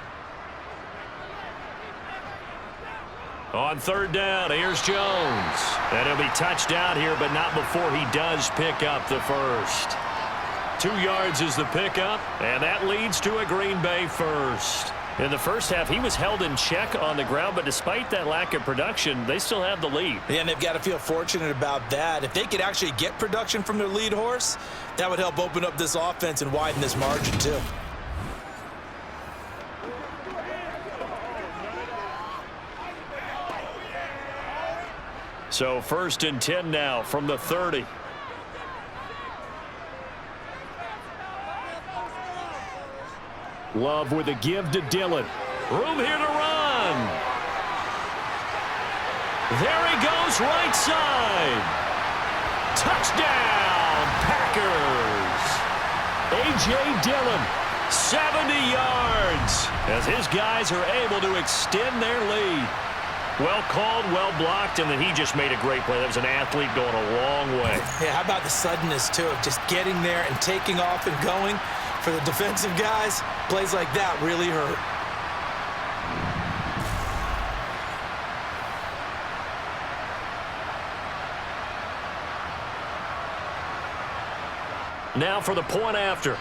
On third down, here's Jones. And he'll be touched out here, but not before he does pick up the first. 2 yards is the pickup, and that leads to a Green Bay first. In the first half, he was held in check on the ground, but despite that lack of production, they still have the lead. Yeah, and they've got to feel fortunate about that. If they could actually get production from their lead horse, that would help open up this offense and widen this margin too. So 1st and 10 now from the 30. Love with a give to Dillon. Room here to run. There he goes, right side. Touchdown, Packers. A.J. Dillon. 70 yards as his guys are able to extend their lead. Well called, well blocked, and then he just made a great play. That was an athlete going a long way. Yeah, how about the suddenness, too, of just getting there and taking off and going? For the defensive guys, plays like that really hurt. Now for the point after.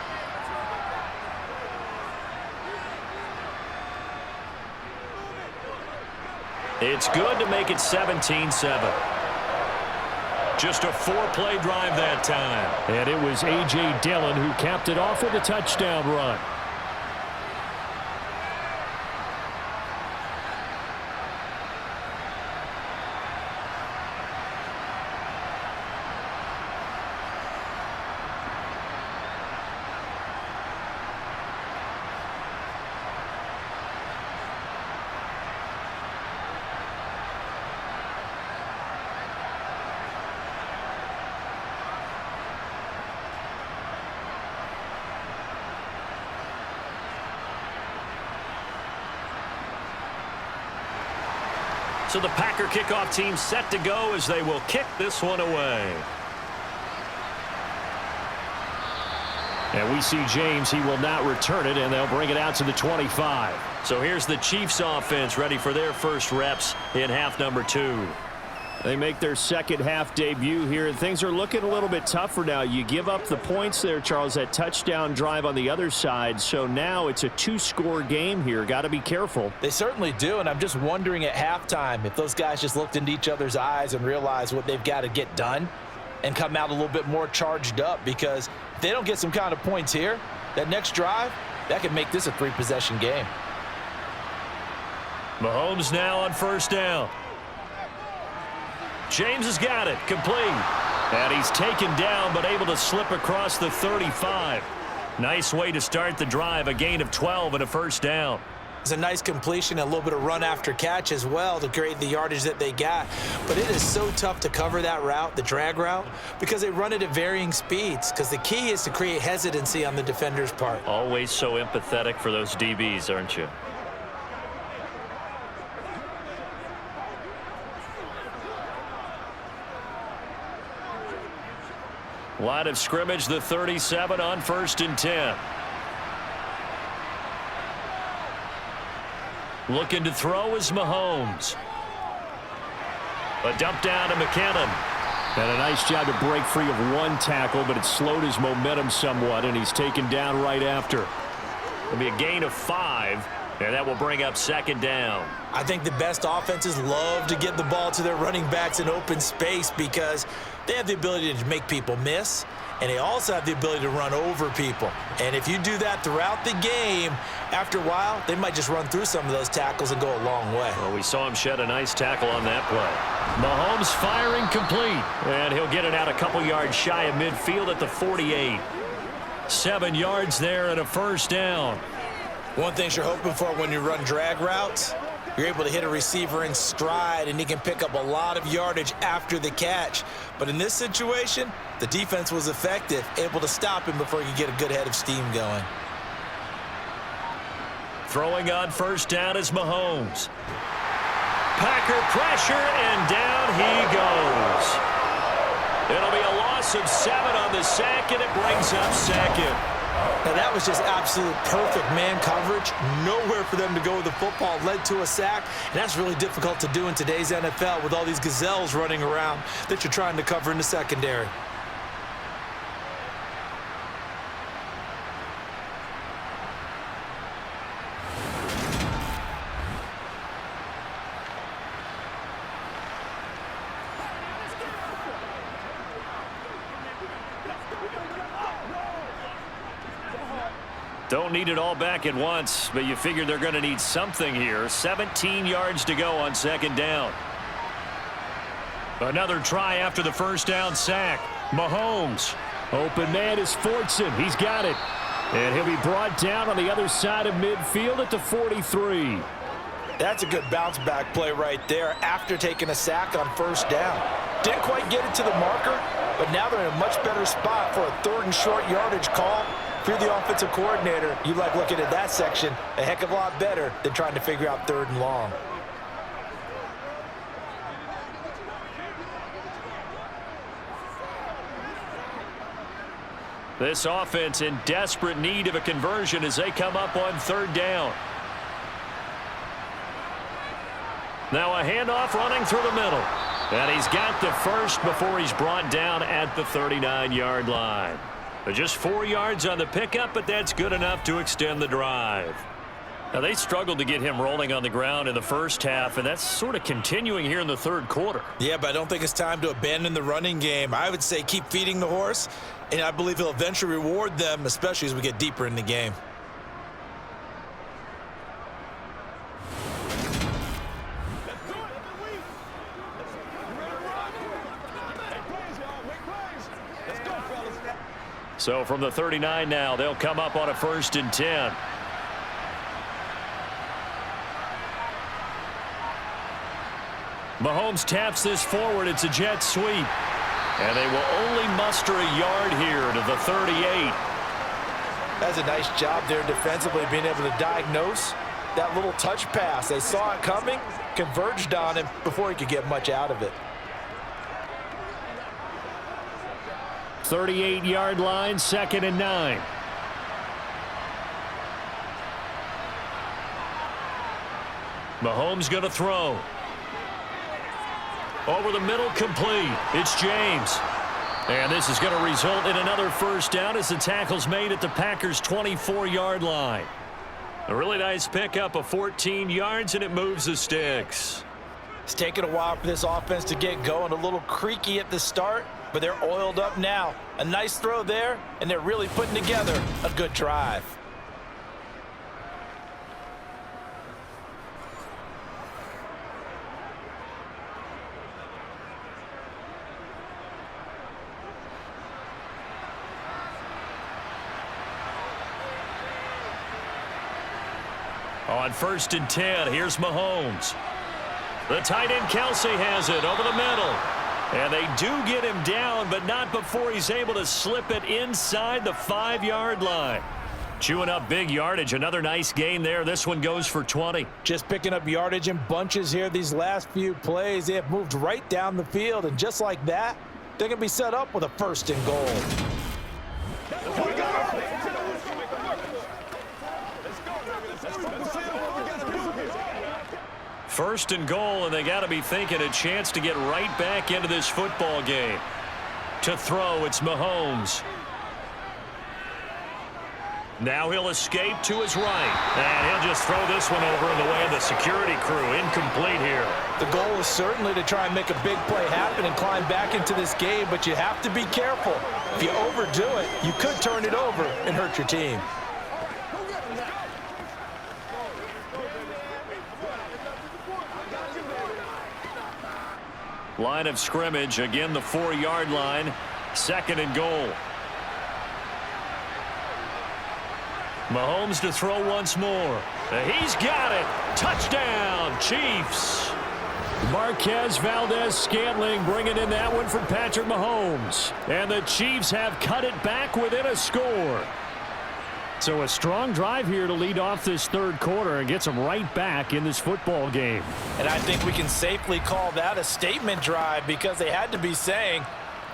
It's good to make it 17-7. Just a 4-play drive that time. And it was A.J. Dillon who capped it off with a touchdown run. So the Packer kickoff team set to go as they will kick this one away. And we see James. He will not return it, and they'll bring it out to the 25. So here's the Chiefs offense ready for their first reps in half number 2. They make their second half debut here, and things are looking a little bit tougher now. You give up the points there, Charles, that touchdown drive on the other side. So now it's a 2-score game here. Got to be careful. They certainly do, and I'm just wondering at halftime if those guys just looked into each other's eyes and realized what they've got to get done and come out a little bit more charged up, because if they don't get some kind of points here, that next drive, that could make this a 3-possession game. Mahomes now on first down. James has got it, complete. And he's taken down, but able to slip across the 35. Nice way to start the drive, a gain of 12 and a first down. It's a nice completion, a little bit of run after catch as well to create the yardage that they got. But it is so tough to cover that route, the drag route, because they run it at varying speeds, because the key is to create hesitancy on the defender's part. Always so empathetic for those DBs, aren't you? Line of scrimmage, the 37 on 1st and 10. Looking to throw is Mahomes. A dump down to McKinnon. And a nice job to break free of one tackle, but it slowed his momentum somewhat, and he's taken down right after. It'll be a gain of 5, and that will bring up second down. I think the best offenses love to get the ball to their running backs in open space because they have the ability to make people miss, and they also have the ability to run over people. And if you do that throughout the game, after a while, they might just run through some of those tackles and go a long way. Well, we saw him shed a nice tackle on that play. Mahomes firing complete, and he'll get it out a couple yards shy of midfield at the 48. 7 yards there and a first down. One thing you're hoping for when you run drag routes, you're able to hit a receiver in stride, and he can pick up a lot of yardage after the catch. But in this situation, the defense was effective, able to stop him before he could get a good head of steam going. Throwing on first down is Mahomes. Packer pressure, and down he goes. It'll be a loss of 7 on the sack, and it brings up second. Now, that was just absolute perfect man coverage. Nowhere for them to go with the football. Led to a sack, and that's really difficult to do in today's NFL with all these gazelles running around that you're trying to cover in the secondary. Don't need it all back at once, but you figure they're going to need something here. 17 yards to go on second down. Another try after the first down sack. Mahomes. Open man is Fortson. He's got it. And he'll be brought down on the other side of midfield at the 43. That's a good bounce back play right there after taking a sack on first down. Didn't quite get it to the marker, but now they're in a much better spot for a 3rd and short yardage call. If you're the offensive coordinator, you like looking at that section a heck of a lot better than trying to figure out 3rd and long. This offense in desperate need of a conversion as they come up on 3rd down. Now a handoff running through the middle. And he's got the first before he's brought down at the 39-yard line. Just 4 yards on the pickup, but that's good enough to extend the drive. Now, they struggled to get him rolling on the ground in the first half, and that's sort of continuing here in the 3rd quarter. Yeah, but I don't think it's time to abandon the running game. I would say keep feeding the horse, and I believe he'll eventually reward them, especially as we get deeper in the game. So from the 39 now, they'll come up on a 1st and 10. Mahomes taps this forward. It's a jet sweep. And they will only muster a yard here to the 38. That's a nice job there defensively, being able to diagnose that little touch pass. They saw it coming, converged on him before he could get much out of it. 38-yard line, 2nd and 9. Mahomes going to throw. Over the middle, complete. It's James. And this is going to result in another first down as the tackle's made at the Packers' 24-yard line. A really nice pickup of 14 yards, and it moves the sticks. It's taken a while for this offense to get going. A little creaky at the start, but they're oiled up now. A nice throw there, and they're really putting together a good drive. On 1st and 10, here's Mahomes. The tight end Kelsey has it over the middle. And they do get him down, but not before he's able to slip it inside the 5-yard line. Chewing up big yardage. Another nice gain there. This one goes for 20. Just picking up yardage in bunches here these last few plays. They have moved right down the field, and just like that, they're going to be set up with a 1st and goal. First and goal, and they got to be thinking a chance to get right back into this football game. To throw, it's Mahomes. Now he'll escape to his right. And he'll just throw this one over in the way of the security crew. Incomplete here. The goal is certainly to try and make a big play happen and climb back into this game, but you have to be careful. If you overdo it, you could turn it over and hurt your team. Line of scrimmage, again the 4-yard line. 2nd and goal. Mahomes to throw once more. He's got it. Touchdown, Chiefs. Marquez Valdez-Scantling bringing in that one for Patrick Mahomes. And the Chiefs have cut it back within a score. So a strong drive here to lead off this 3rd quarter and gets them right back in this football game. And I think we can safely call that a statement drive because they had to be saying,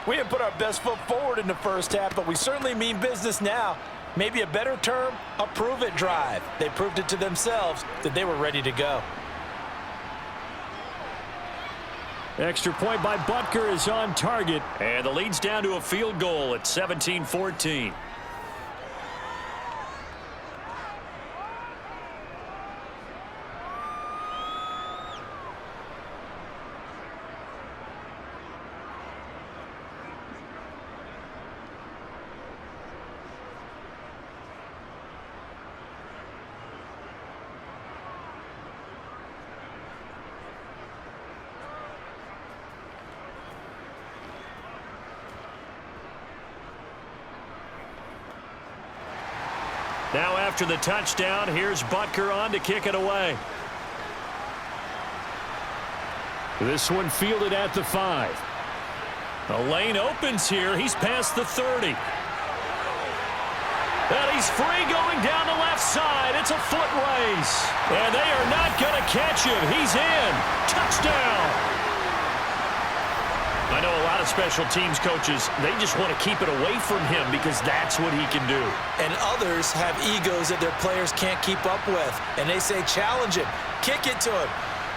we didn't put our best foot forward in the first half, but we certainly mean business now. Maybe a better term, a prove-it drive. They proved it to themselves that they were ready to go. Extra point by Butker is on target. And the lead's down to a field goal at 17-14. Now after the touchdown, here's Butker on to kick it away. This one fielded at the 5. The lane opens here. He's past the 30. And he's free going down the left side. It's a foot race. And they are not going to catch him. He's in. Touchdown. I know a lot of special teams coaches, they just want to keep it away from him because that's what he can do. And others have egos that their players can't keep up with. And they say, challenge him, kick it to him.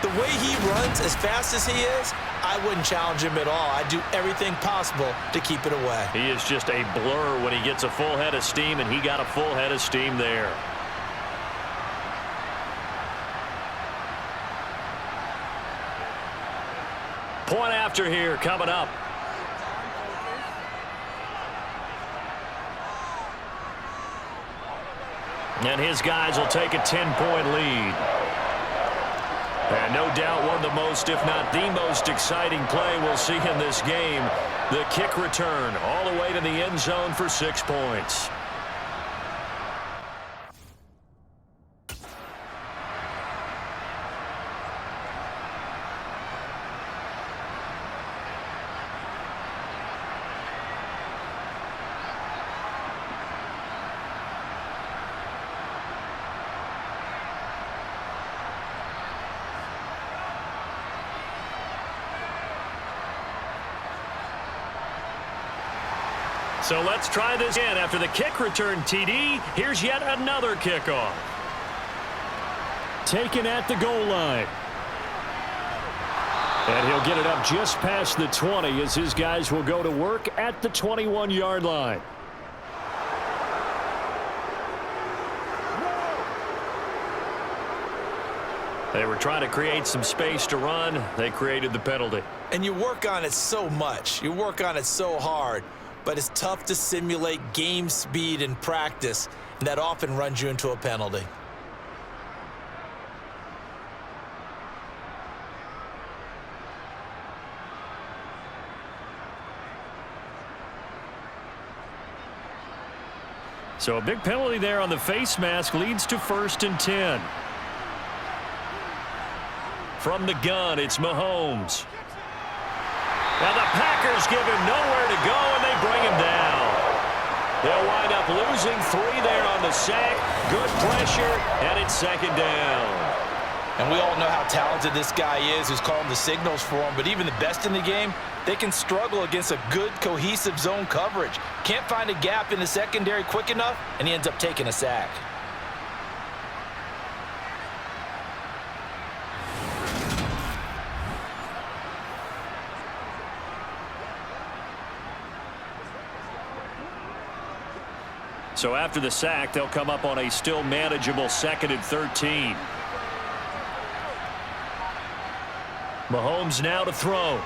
The way he runs as fast as he is, I wouldn't challenge him at all. I'd do everything possible to keep it away. He is just a blur when he gets a full head of steam, and he got a full head of steam there. Point after here coming up. And his guys will take a 10-point lead. And no doubt one of the most, if not the most exciting play we'll see in this game. The kick return all the way to the end zone for 6 points. So let's try this again. After the kick return TD, here's yet another kickoff. Taken at the goal line. And he'll get it up just past the 20 as his guys will go to work at the 21-yard line. They were trying to create some space to run. They created the penalty. And you work on it so much. You work on it so hard. But it's tough to simulate game speed in practice. And that often runs you into a penalty. So a big penalty there on the face mask leads to 1st and 10. From the gun, it's Mahomes. Now the Packers give him nowhere to go, and they bring him down. They'll wind up losing 3 there on the sack. Good pressure, and it's 2nd down. And we all know how talented this guy is who's calling the signals for him. But even the best in the game, they can struggle against a good, cohesive zone coverage. Can't find a gap in the secondary quick enough, and he ends up taking a sack. So after the sack, they'll come up on a still manageable 2nd and 13. Mahomes now to throw.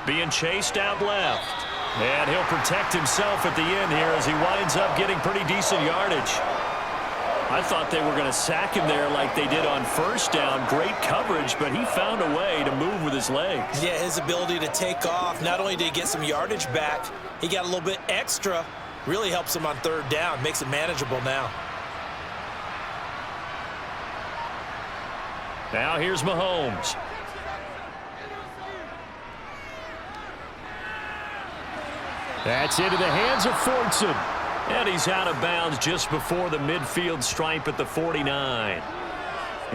Being chased out left. And he'll protect himself at the end here as he winds up getting pretty decent yardage. I thought they were going to sack him there like they did on 1st down. Great coverage, but he found a way to move with his legs. Yeah, his ability to take off. Not only did he get some yardage back, he got a little bit extra. Really helps him on 3rd down. Makes it manageable now. Now here's Mahomes. That's into the hands of Fortson. And he's out of bounds just before the midfield stripe at the 49.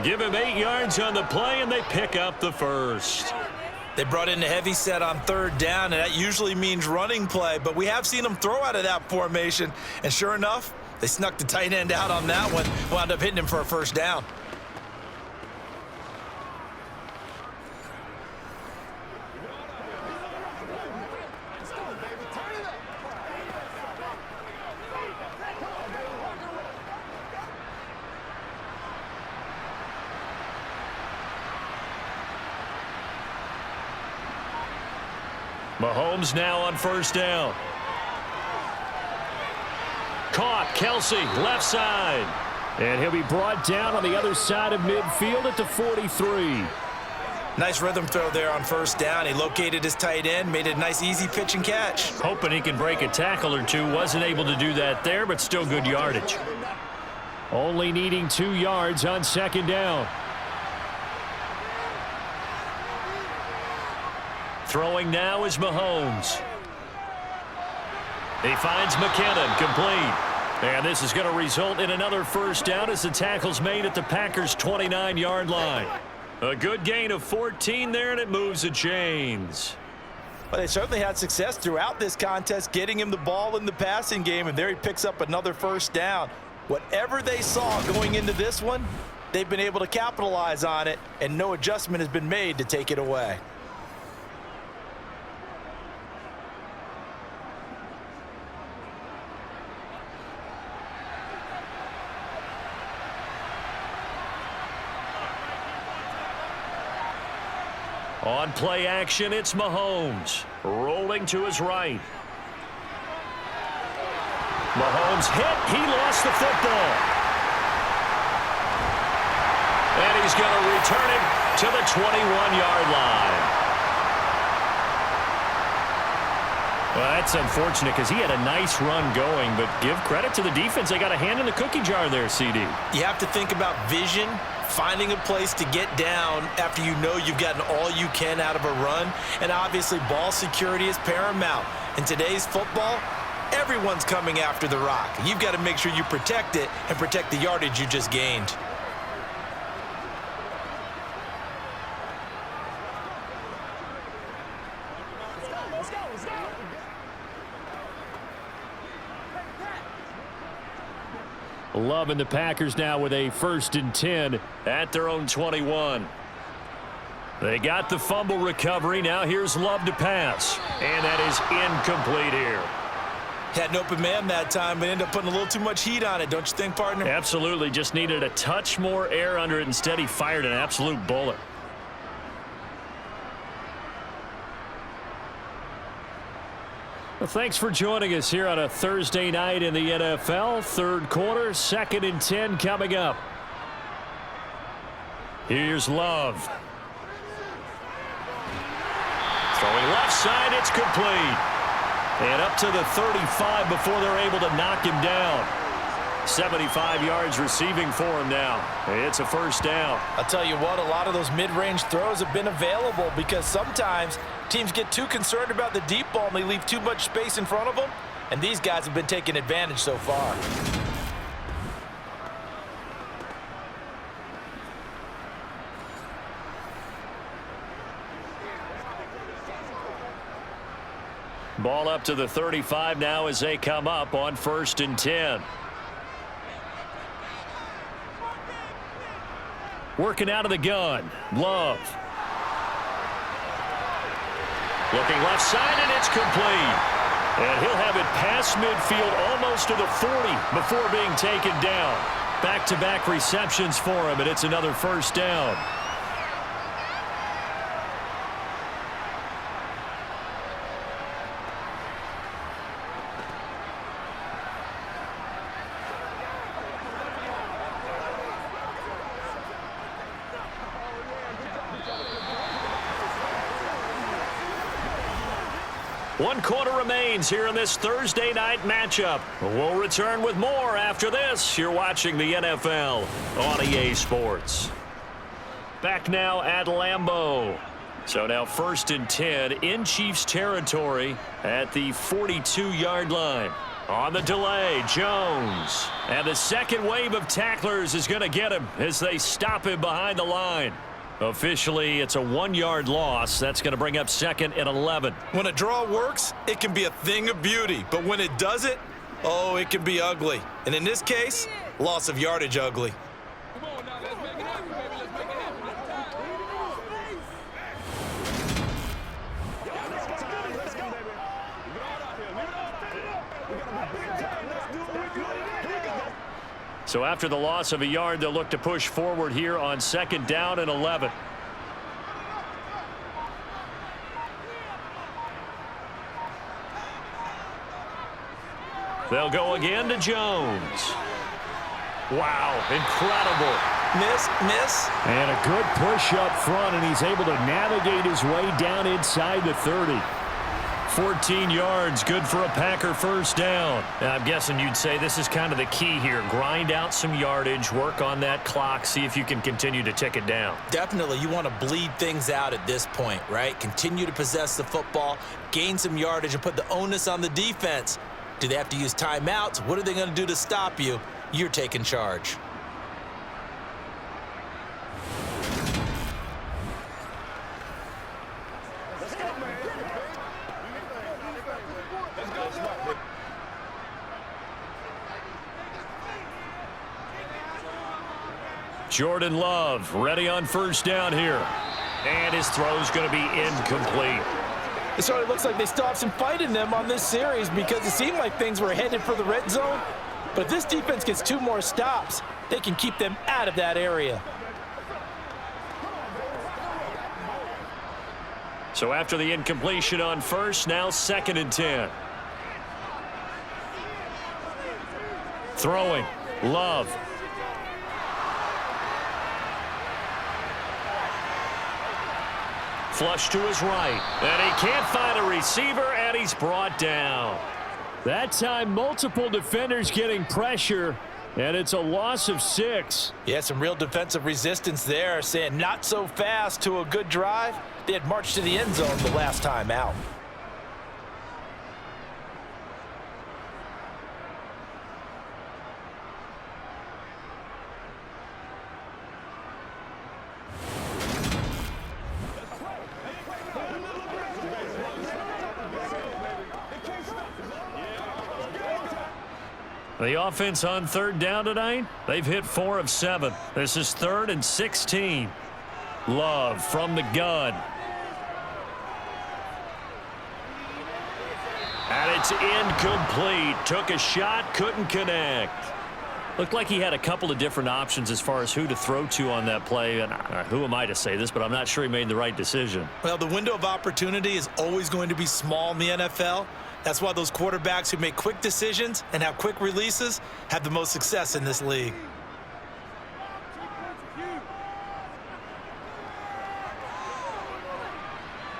Give him 8 yards on the play, and they pick up the 1st. They brought in the heavy set on 3rd down, and that usually means running play. But we have seen them throw out of that formation. And sure enough, they snuck the tight end out on that one. Wound up hitting him for a 1st down. Mahomes now on 1st down. Caught. Kelsey, left side. And he'll be brought down on the other side of midfield at the 43. Nice rhythm throw there on 1st down. He located his tight end, made a nice easy pitch and catch. Hoping he can break a tackle or two. Wasn't able to do that there, but still good yardage. Only needing 2 yards on 2nd down. Throwing now is Mahomes. He finds McKinnon, complete. And this is going to result in another 1st down as the tackle's made at the Packers' 29-yard line. A good gain of 14 there, and it moves the chains. Well, they certainly had success throughout this contest, getting him the ball in the passing game, and there he picks up another 1st down. Whatever they saw going into this one, they've been able to capitalize on it, and no adjustment has been made to take it away. On play action, it's Mahomes. Rolling to his right. Mahomes hit. He lost the football. And he's going to return it to the 21-yard line. Well, that's unfortunate because he had a nice run going, but give credit to the defense. They got a hand in the cookie jar there, CD. You have to think about vision, finding a place to get down after you know you've gotten all you can out of a run, and obviously ball security is paramount. In today's football, everyone's coming after the rock. You've got to make sure you protect it and protect the yardage you just gained. Love and the Packers now with a 1st and 10 at their own 21. They got the fumble recovery. Now here's Love to pass. And that is incomplete here. Had an open man that time, but ended up putting a little too much heat on it, don't you think, partner? Absolutely. Just needed a touch more air under it. Instead, he fired an absolute bullet. Well, thanks for joining us here on a Thursday night in the NFL. 3rd quarter, 2nd and 10 coming up. Here's Love. Throwing left side, it's complete. And up to the 35 before they're able to knock him down. 75 yards receiving for him now. It's a 1st down. I'll tell you what, a lot of those mid-range throws have been available because sometimes teams get too concerned about the deep ball and they leave too much space in front of them. And these guys have been taking advantage so far. Ball up to the 35 now as they come up on 1st and 10. Working out of the gun. Love. Looking left side, and it's complete. And he'll have it past midfield almost to the 40 before being taken down. Back-to-back receptions for him, and it's another 1st down. One quarter remains here in this Thursday night matchup. We'll return with more after this. You're watching the NFL on EA Sports. Back now at Lambeau. So now 1st and 10 in Chiefs territory at the 42-yard line. On the delay, Jones. And the second wave of tacklers is going to get him as they stop him behind the line. Officially, it's a 1-yard loss. That's going to bring up 2nd and 11. When a draw works, it can be a thing of beauty. But when it doesn't, oh, it can be ugly. And in this case, loss of yardage ugly. So after the loss of a yard, they'll look to push forward here on 2nd down and 11. They'll go again to Jones. Wow, incredible. Miss. And a good push up front, and he's able to navigate his way down inside the 30. 14 yards, good for a Packer 1st down. I'm guessing you'd say this is kind of the key here. Grind out some yardage, work on that clock, see if you can continue to tick it down. Definitely, you want to bleed things out at this point, right? Continue to possess the football, gain some yardage, and put the onus on the defense. Do they have to use timeouts? What are they going to do to stop you? You're taking charge. Jordan Love ready on 1st down here. And his throw's going to be incomplete. It sort of looks like they still have some fight in them on this series because it seemed like things were headed for the red zone. But if this defense gets 2 more stops, they can keep them out of that area. So after the incompletion on 1st, now 2nd and 10. Throwing. Love. Flush to his right. And he can't find a receiver, and he's brought down. That time, multiple defenders getting pressure, and it's a loss of 6. Yeah, some real defensive resistance there, saying not so fast to a good drive. They had marched to the end zone the last time out. The offense on third down tonight, they've hit 4 of 7. This is 3rd and 16. Love from the gun. And it's incomplete. Took a shot, couldn't connect. Looked like he had a couple of different options as far as who to throw to on that play. And who am I to say this, but I'm not sure he made the right decision. Well, the window of opportunity is always going to be small in the NFL. That's why those quarterbacks who make quick decisions and have quick releases have the most success in this league.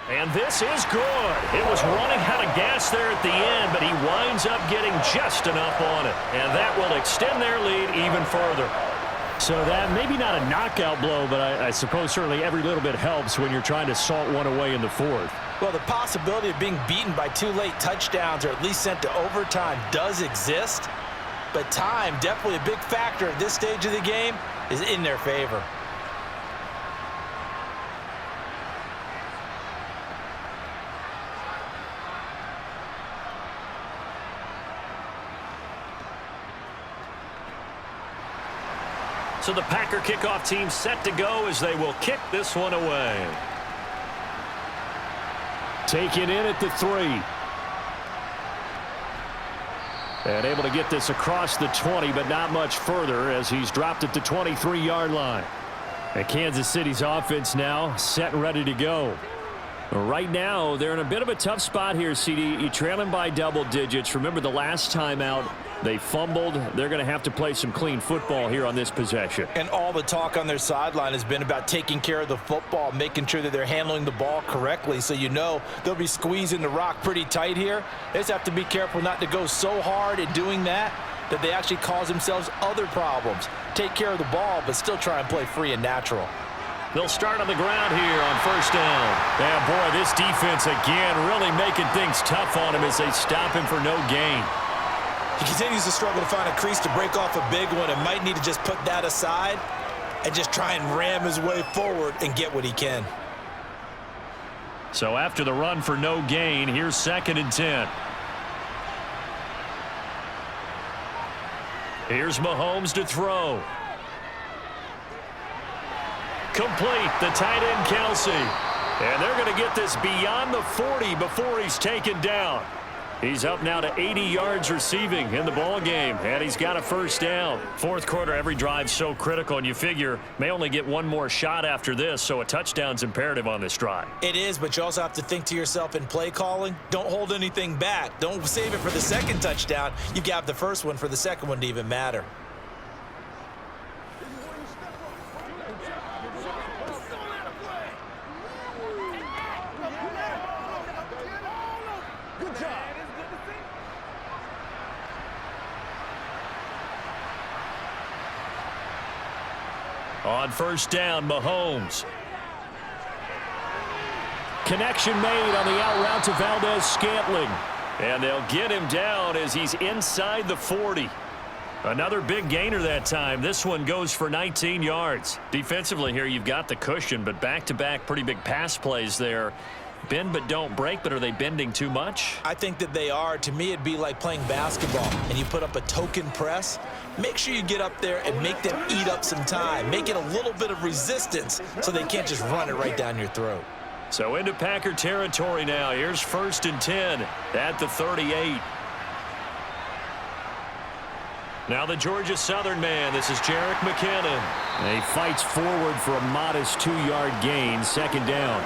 And this is good. It was running out of gas there at the end, but he winds up getting just enough on it. And that will extend their lead even further. So that maybe not a knockout blow, but I suppose certainly every little bit helps when you're trying to salt one away in the 4th. Well, the possibility of being beaten by 2 late touchdowns or at least sent to overtime does exist. But time, definitely a big factor at this stage of the game, is in their favor. So the Packer kickoff team set to go as they will kick this one away. Taken in at the 3. And able to get this across the 20, but not much further as he's dropped it to 23-yard line. And Kansas City's offense now set and ready to go. Right now, they're in a bit of a tough spot here, CD. You trail them by double digits. Remember the last time out, they fumbled. They're going to have to play some clean football here on this possession. And all the talk on their sideline has been about taking care of the football, making sure that they're handling the ball correctly. So you know they'll be squeezing the rock pretty tight here. They just have to be careful not to go so hard in doing that they actually cause themselves other problems. Take care of the ball, but still try and play free and natural. They'll start on the ground here on 1st down. Yeah, boy, this defense again really making things tough on him as they stop him for no gain. He continues to struggle to find a crease to break off a big one and might need to just put that aside and just try and ram his way forward and get what he can. So after the run for no gain, here's 2nd and 10. Here's Mahomes to throw. Complete, the tight end Kelsey. And they're going to get this beyond the 40 before he's taken down. He's up now to 80 yards receiving in the ball game, and he's got a 1st down. 4th quarter, every drive's so critical, and you figure may only get one more shot after this, so a touchdown's imperative on this drive. It is, but you also have to think to yourself in play calling, don't hold anything back. Don't save it for the 2nd touchdown. You got the 1st one for the 2nd one to even matter. On 1st down, Mahomes. Connection made on the out route to Valdez-Scantling. And they'll get him down as he's inside the 40. Another big gainer that time. This one goes for 19 yards. Defensively here, you've got the cushion, but back-to-back pretty big pass plays there. Bend but don't break, but are they bending too much? I think that they are. To me, it'd be like playing basketball, and you put up a token press. Make sure you get up there and make them eat up some time. Make it a little bit of resistance so they can't just run it right down your throat. So into Packer territory now. Here's 1st and 10 at the 38. Now the Georgia Southern man. This is Jerick McKinnon. And he fights forward for a modest 2-yard gain, 2nd down.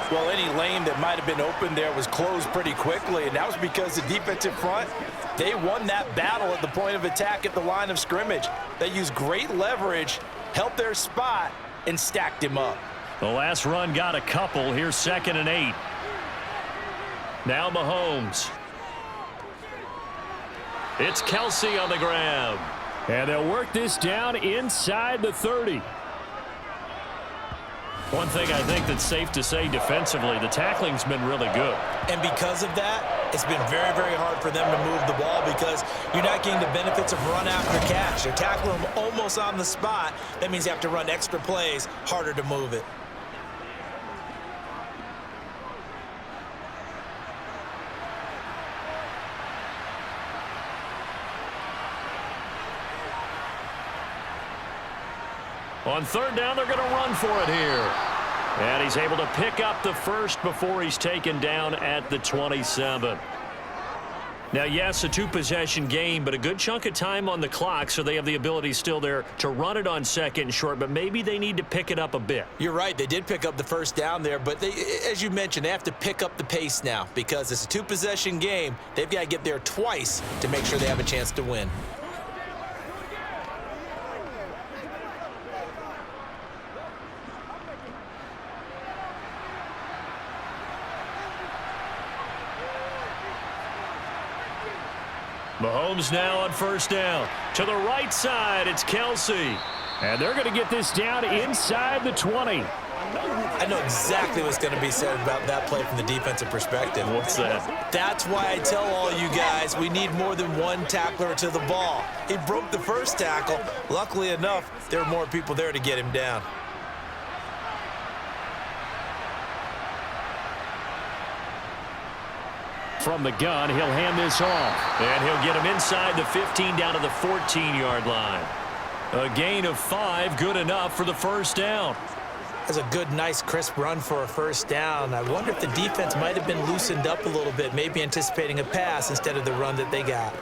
Well, any lane that might have been open there was closed pretty quickly, and that was because the defensive front, they won that battle at the point of attack at the line of scrimmage. They used great leverage, helped their spot, and stacked him up. The last run got a couple. Here's 2nd and 8. Now Mahomes. It's Kelsey on the ground. And they'll work this down inside the 30. One thing I think that's safe to say defensively, the tackling's been really good. And because of that, it's been very, very hard for them to move the ball because you're not getting the benefits of run after catch. They're tackling them almost on the spot. That means you have to run extra plays, harder to move it. On third down, they're going to run for it here. And he's able to pick up the first before he's taken down at the 27. Now, yes, a two-possession game, but a good chunk of time on the clock, so they have the ability still there to run it on second and short, but maybe they need to pick it up a bit. You're right. They did pick up the first down there, but they, as you mentioned, they have to pick up the pace now because it's a two-possession game. They've got to get there twice to make sure they have a chance to win. Mahomes now on first down. To the right side, it's Kelsey. And they're going to get this down inside the 20. I know exactly what's going to be said about that play from the defensive perspective. What's that? That's why I tell all you guys we need more than one tackler to the ball. He broke the first tackle. Luckily enough, there were more people there to get him down. From the gun, he'll hand this off. And he'll get him inside the 15 down to the 14-yard line. A gain of 5, good enough for the first down. That's a good, nice, crisp run for a first down. I wonder if the defense might have been loosened up a little bit, maybe anticipating a pass instead of the run that they got.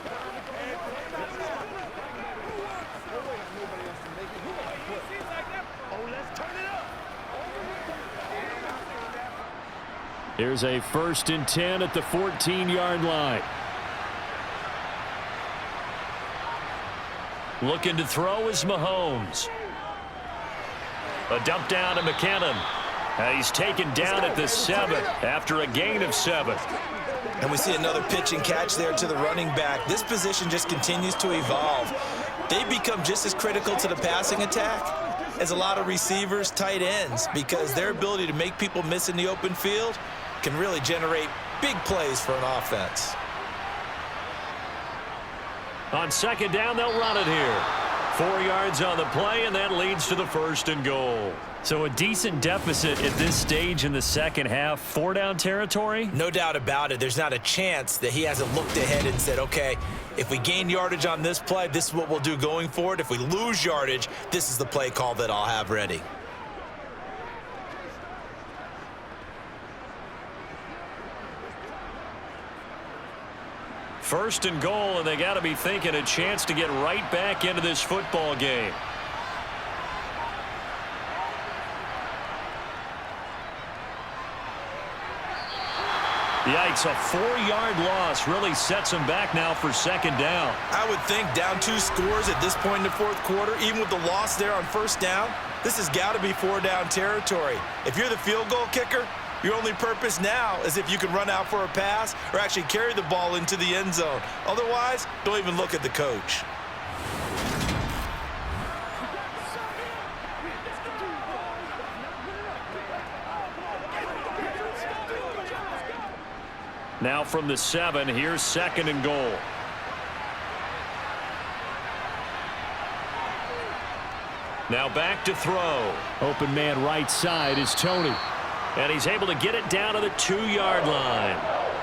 Here's a 1st and 10 at the 14-yard line. Looking to throw is Mahomes. A dump down to McKinnon. He's taken down at the 7 after a gain of 7. And we see another pitch and catch there to the running back. This position just continues to evolve. They become just as critical to the passing attack as a lot of receivers, tight ends, because their ability to make people miss in the open field can really generate big plays for an offense. On second down, they'll run it here. 4 yards on the play, and that leads to the 1st and goal. So a decent deficit at this stage in the second half. 4-down territory? No doubt about it. There's not a chance that he hasn't looked ahead and said, okay, if we gain yardage on this play, this is what we'll do going forward. If we lose yardage, this is the play call that I'll have ready. First and goal, and they got to be thinking a chance to get right back into this football game. Yikes, a 4-yard loss really sets them back now for second down. I would think down 2 scores at this point in the 4th quarter, even with the loss there on first down, this has got to be 4-down territory. If you're the field goal kicker, your only purpose now is if you can run out for a pass or actually carry the ball into the end zone. Otherwise, don't even look at the coach. Now from the 7, here's second and goal. Now back to throw. Open man right side is Tony. And he's able to get it down to the 2-yard line.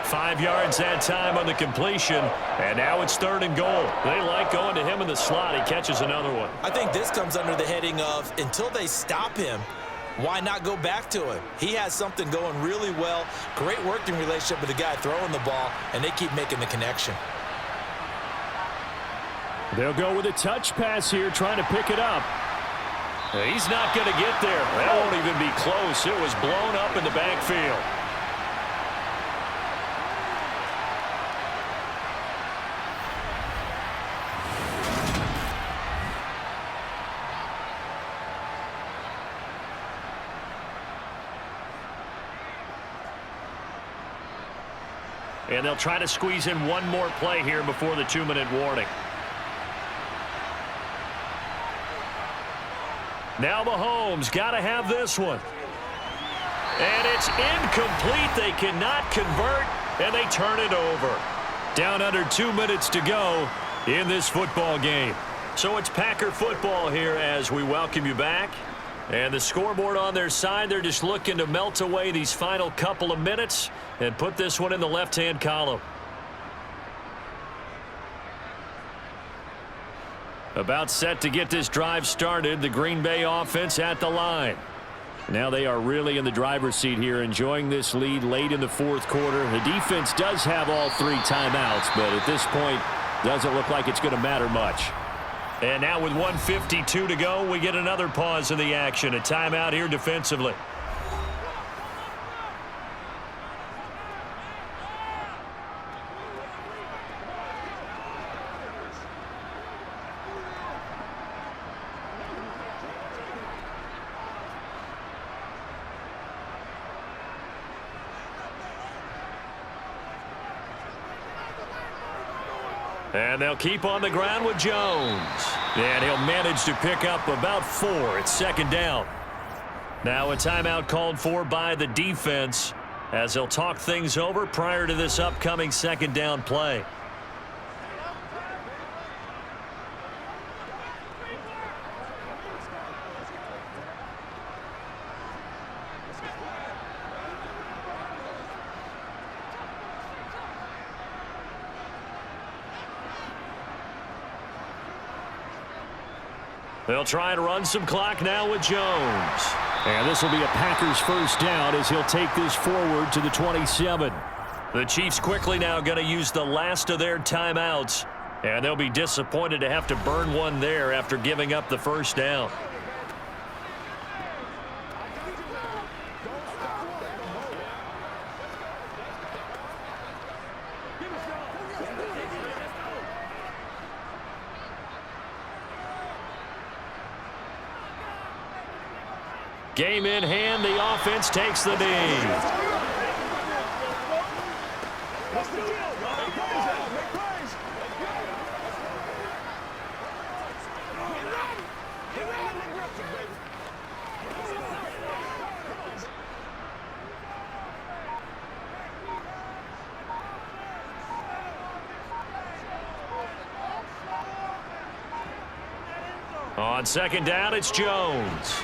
5 yards that time on the completion. And now it's 3rd and goal. They like going to him in the slot. He catches another one. I think this comes under the heading of until they stop him, why not go back to him? He has something going really well. Great working relationship with the guy throwing the ball, and they keep making the connection. They'll go with a touch pass here, trying to pick it up. He's not going to get there. That won't even be close. It was blown up in the backfield. And they'll try to squeeze in one more play here before the 2-minute warning. Now Mahomes got to have this one. And it's incomplete. They cannot convert, and they turn it over. Down under 2 minutes to go in this football game. So it's Packer football here as we welcome you back. And the scoreboard on their side, they're just looking to melt away these final couple of minutes and put this one in the left-hand column. About set to get this drive started. The Green Bay offense at the line. Now they are really in the driver's seat here, enjoying this lead late in the fourth quarter. The defense does have all 3 timeouts, but at this point, doesn't look like it's going to matter much. And now with 1:52 to go, we get another pause in the action. A timeout here defensively. And they'll keep on the ground with Jones. And he'll manage to pick up about 4. It's second down. Now a timeout called for by the defense as they'll talk things over prior to this upcoming second down play. They'll try and run some clock now with Jones. And this will be a Packers first down as he'll take this forward to the 27. The Chiefs quickly now going to use the last of their timeouts. And they'll be disappointed to have to burn one there after giving up the first down. Game in hand, the offense takes the knee. On second down, it's Jones.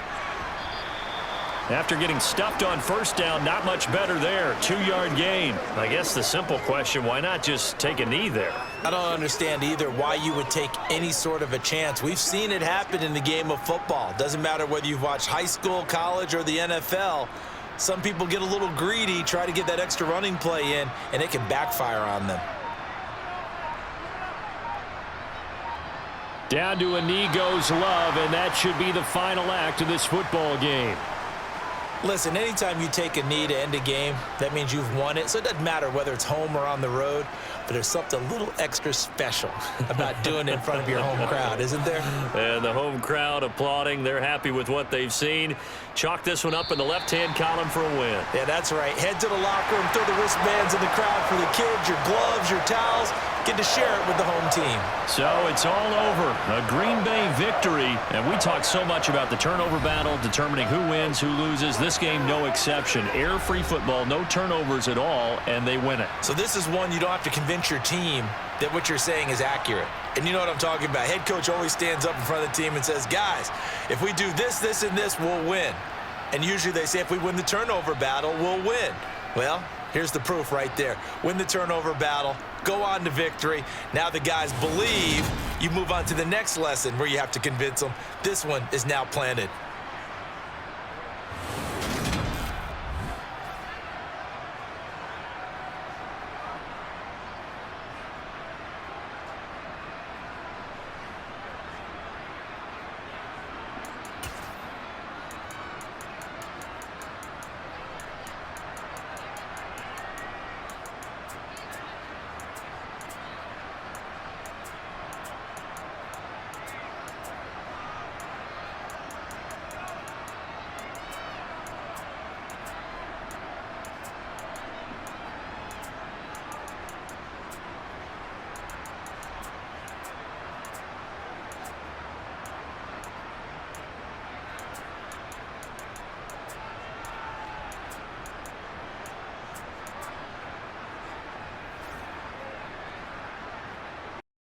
After getting stuffed on first down, not much better there. 2-yard gain. I guess the simple question, why not just take a knee there? I don't understand either why you would take any sort of a chance. We've seen it happen in the game of football. Doesn't matter whether you've watched high school, college, or the NFL. Some people get a little greedy, try to get that extra running play in, and it can backfire on them. Down to a knee goes Love, and that should be the final act of this football game. Listen, anytime you take a knee to end a game, that means you've won it. So it doesn't matter whether it's home or on the road, but there's something a little extra special about doing it in front of your home crowd, isn't there? And the home crowd applauding. They're happy with what they've seen. Chalk this one up in the left-hand column for a win. Yeah, that's right. Head to the locker room, throw the wristbands in the crowd for the kids, your gloves, your towels. Get to share it with the home team. So it's all over. A Green Bay victory. And we talk so much about the turnover battle, determining who wins, who loses. This game, no exception. Error-free football, no turnovers at all, and they win it. So this is one you don't have to convince your team that what you're saying is accurate. And you know what I'm talking about. Head coach always stands up in front of the team and says, guys, if we do this, this, and this, we'll win. And usually they say if we win the turnover battle, we'll win. Well, here's the proof right there. Win the turnover battle, go on to victory. Now the guys believe. You move on to the next lesson where you have to convince them. This one is now planted.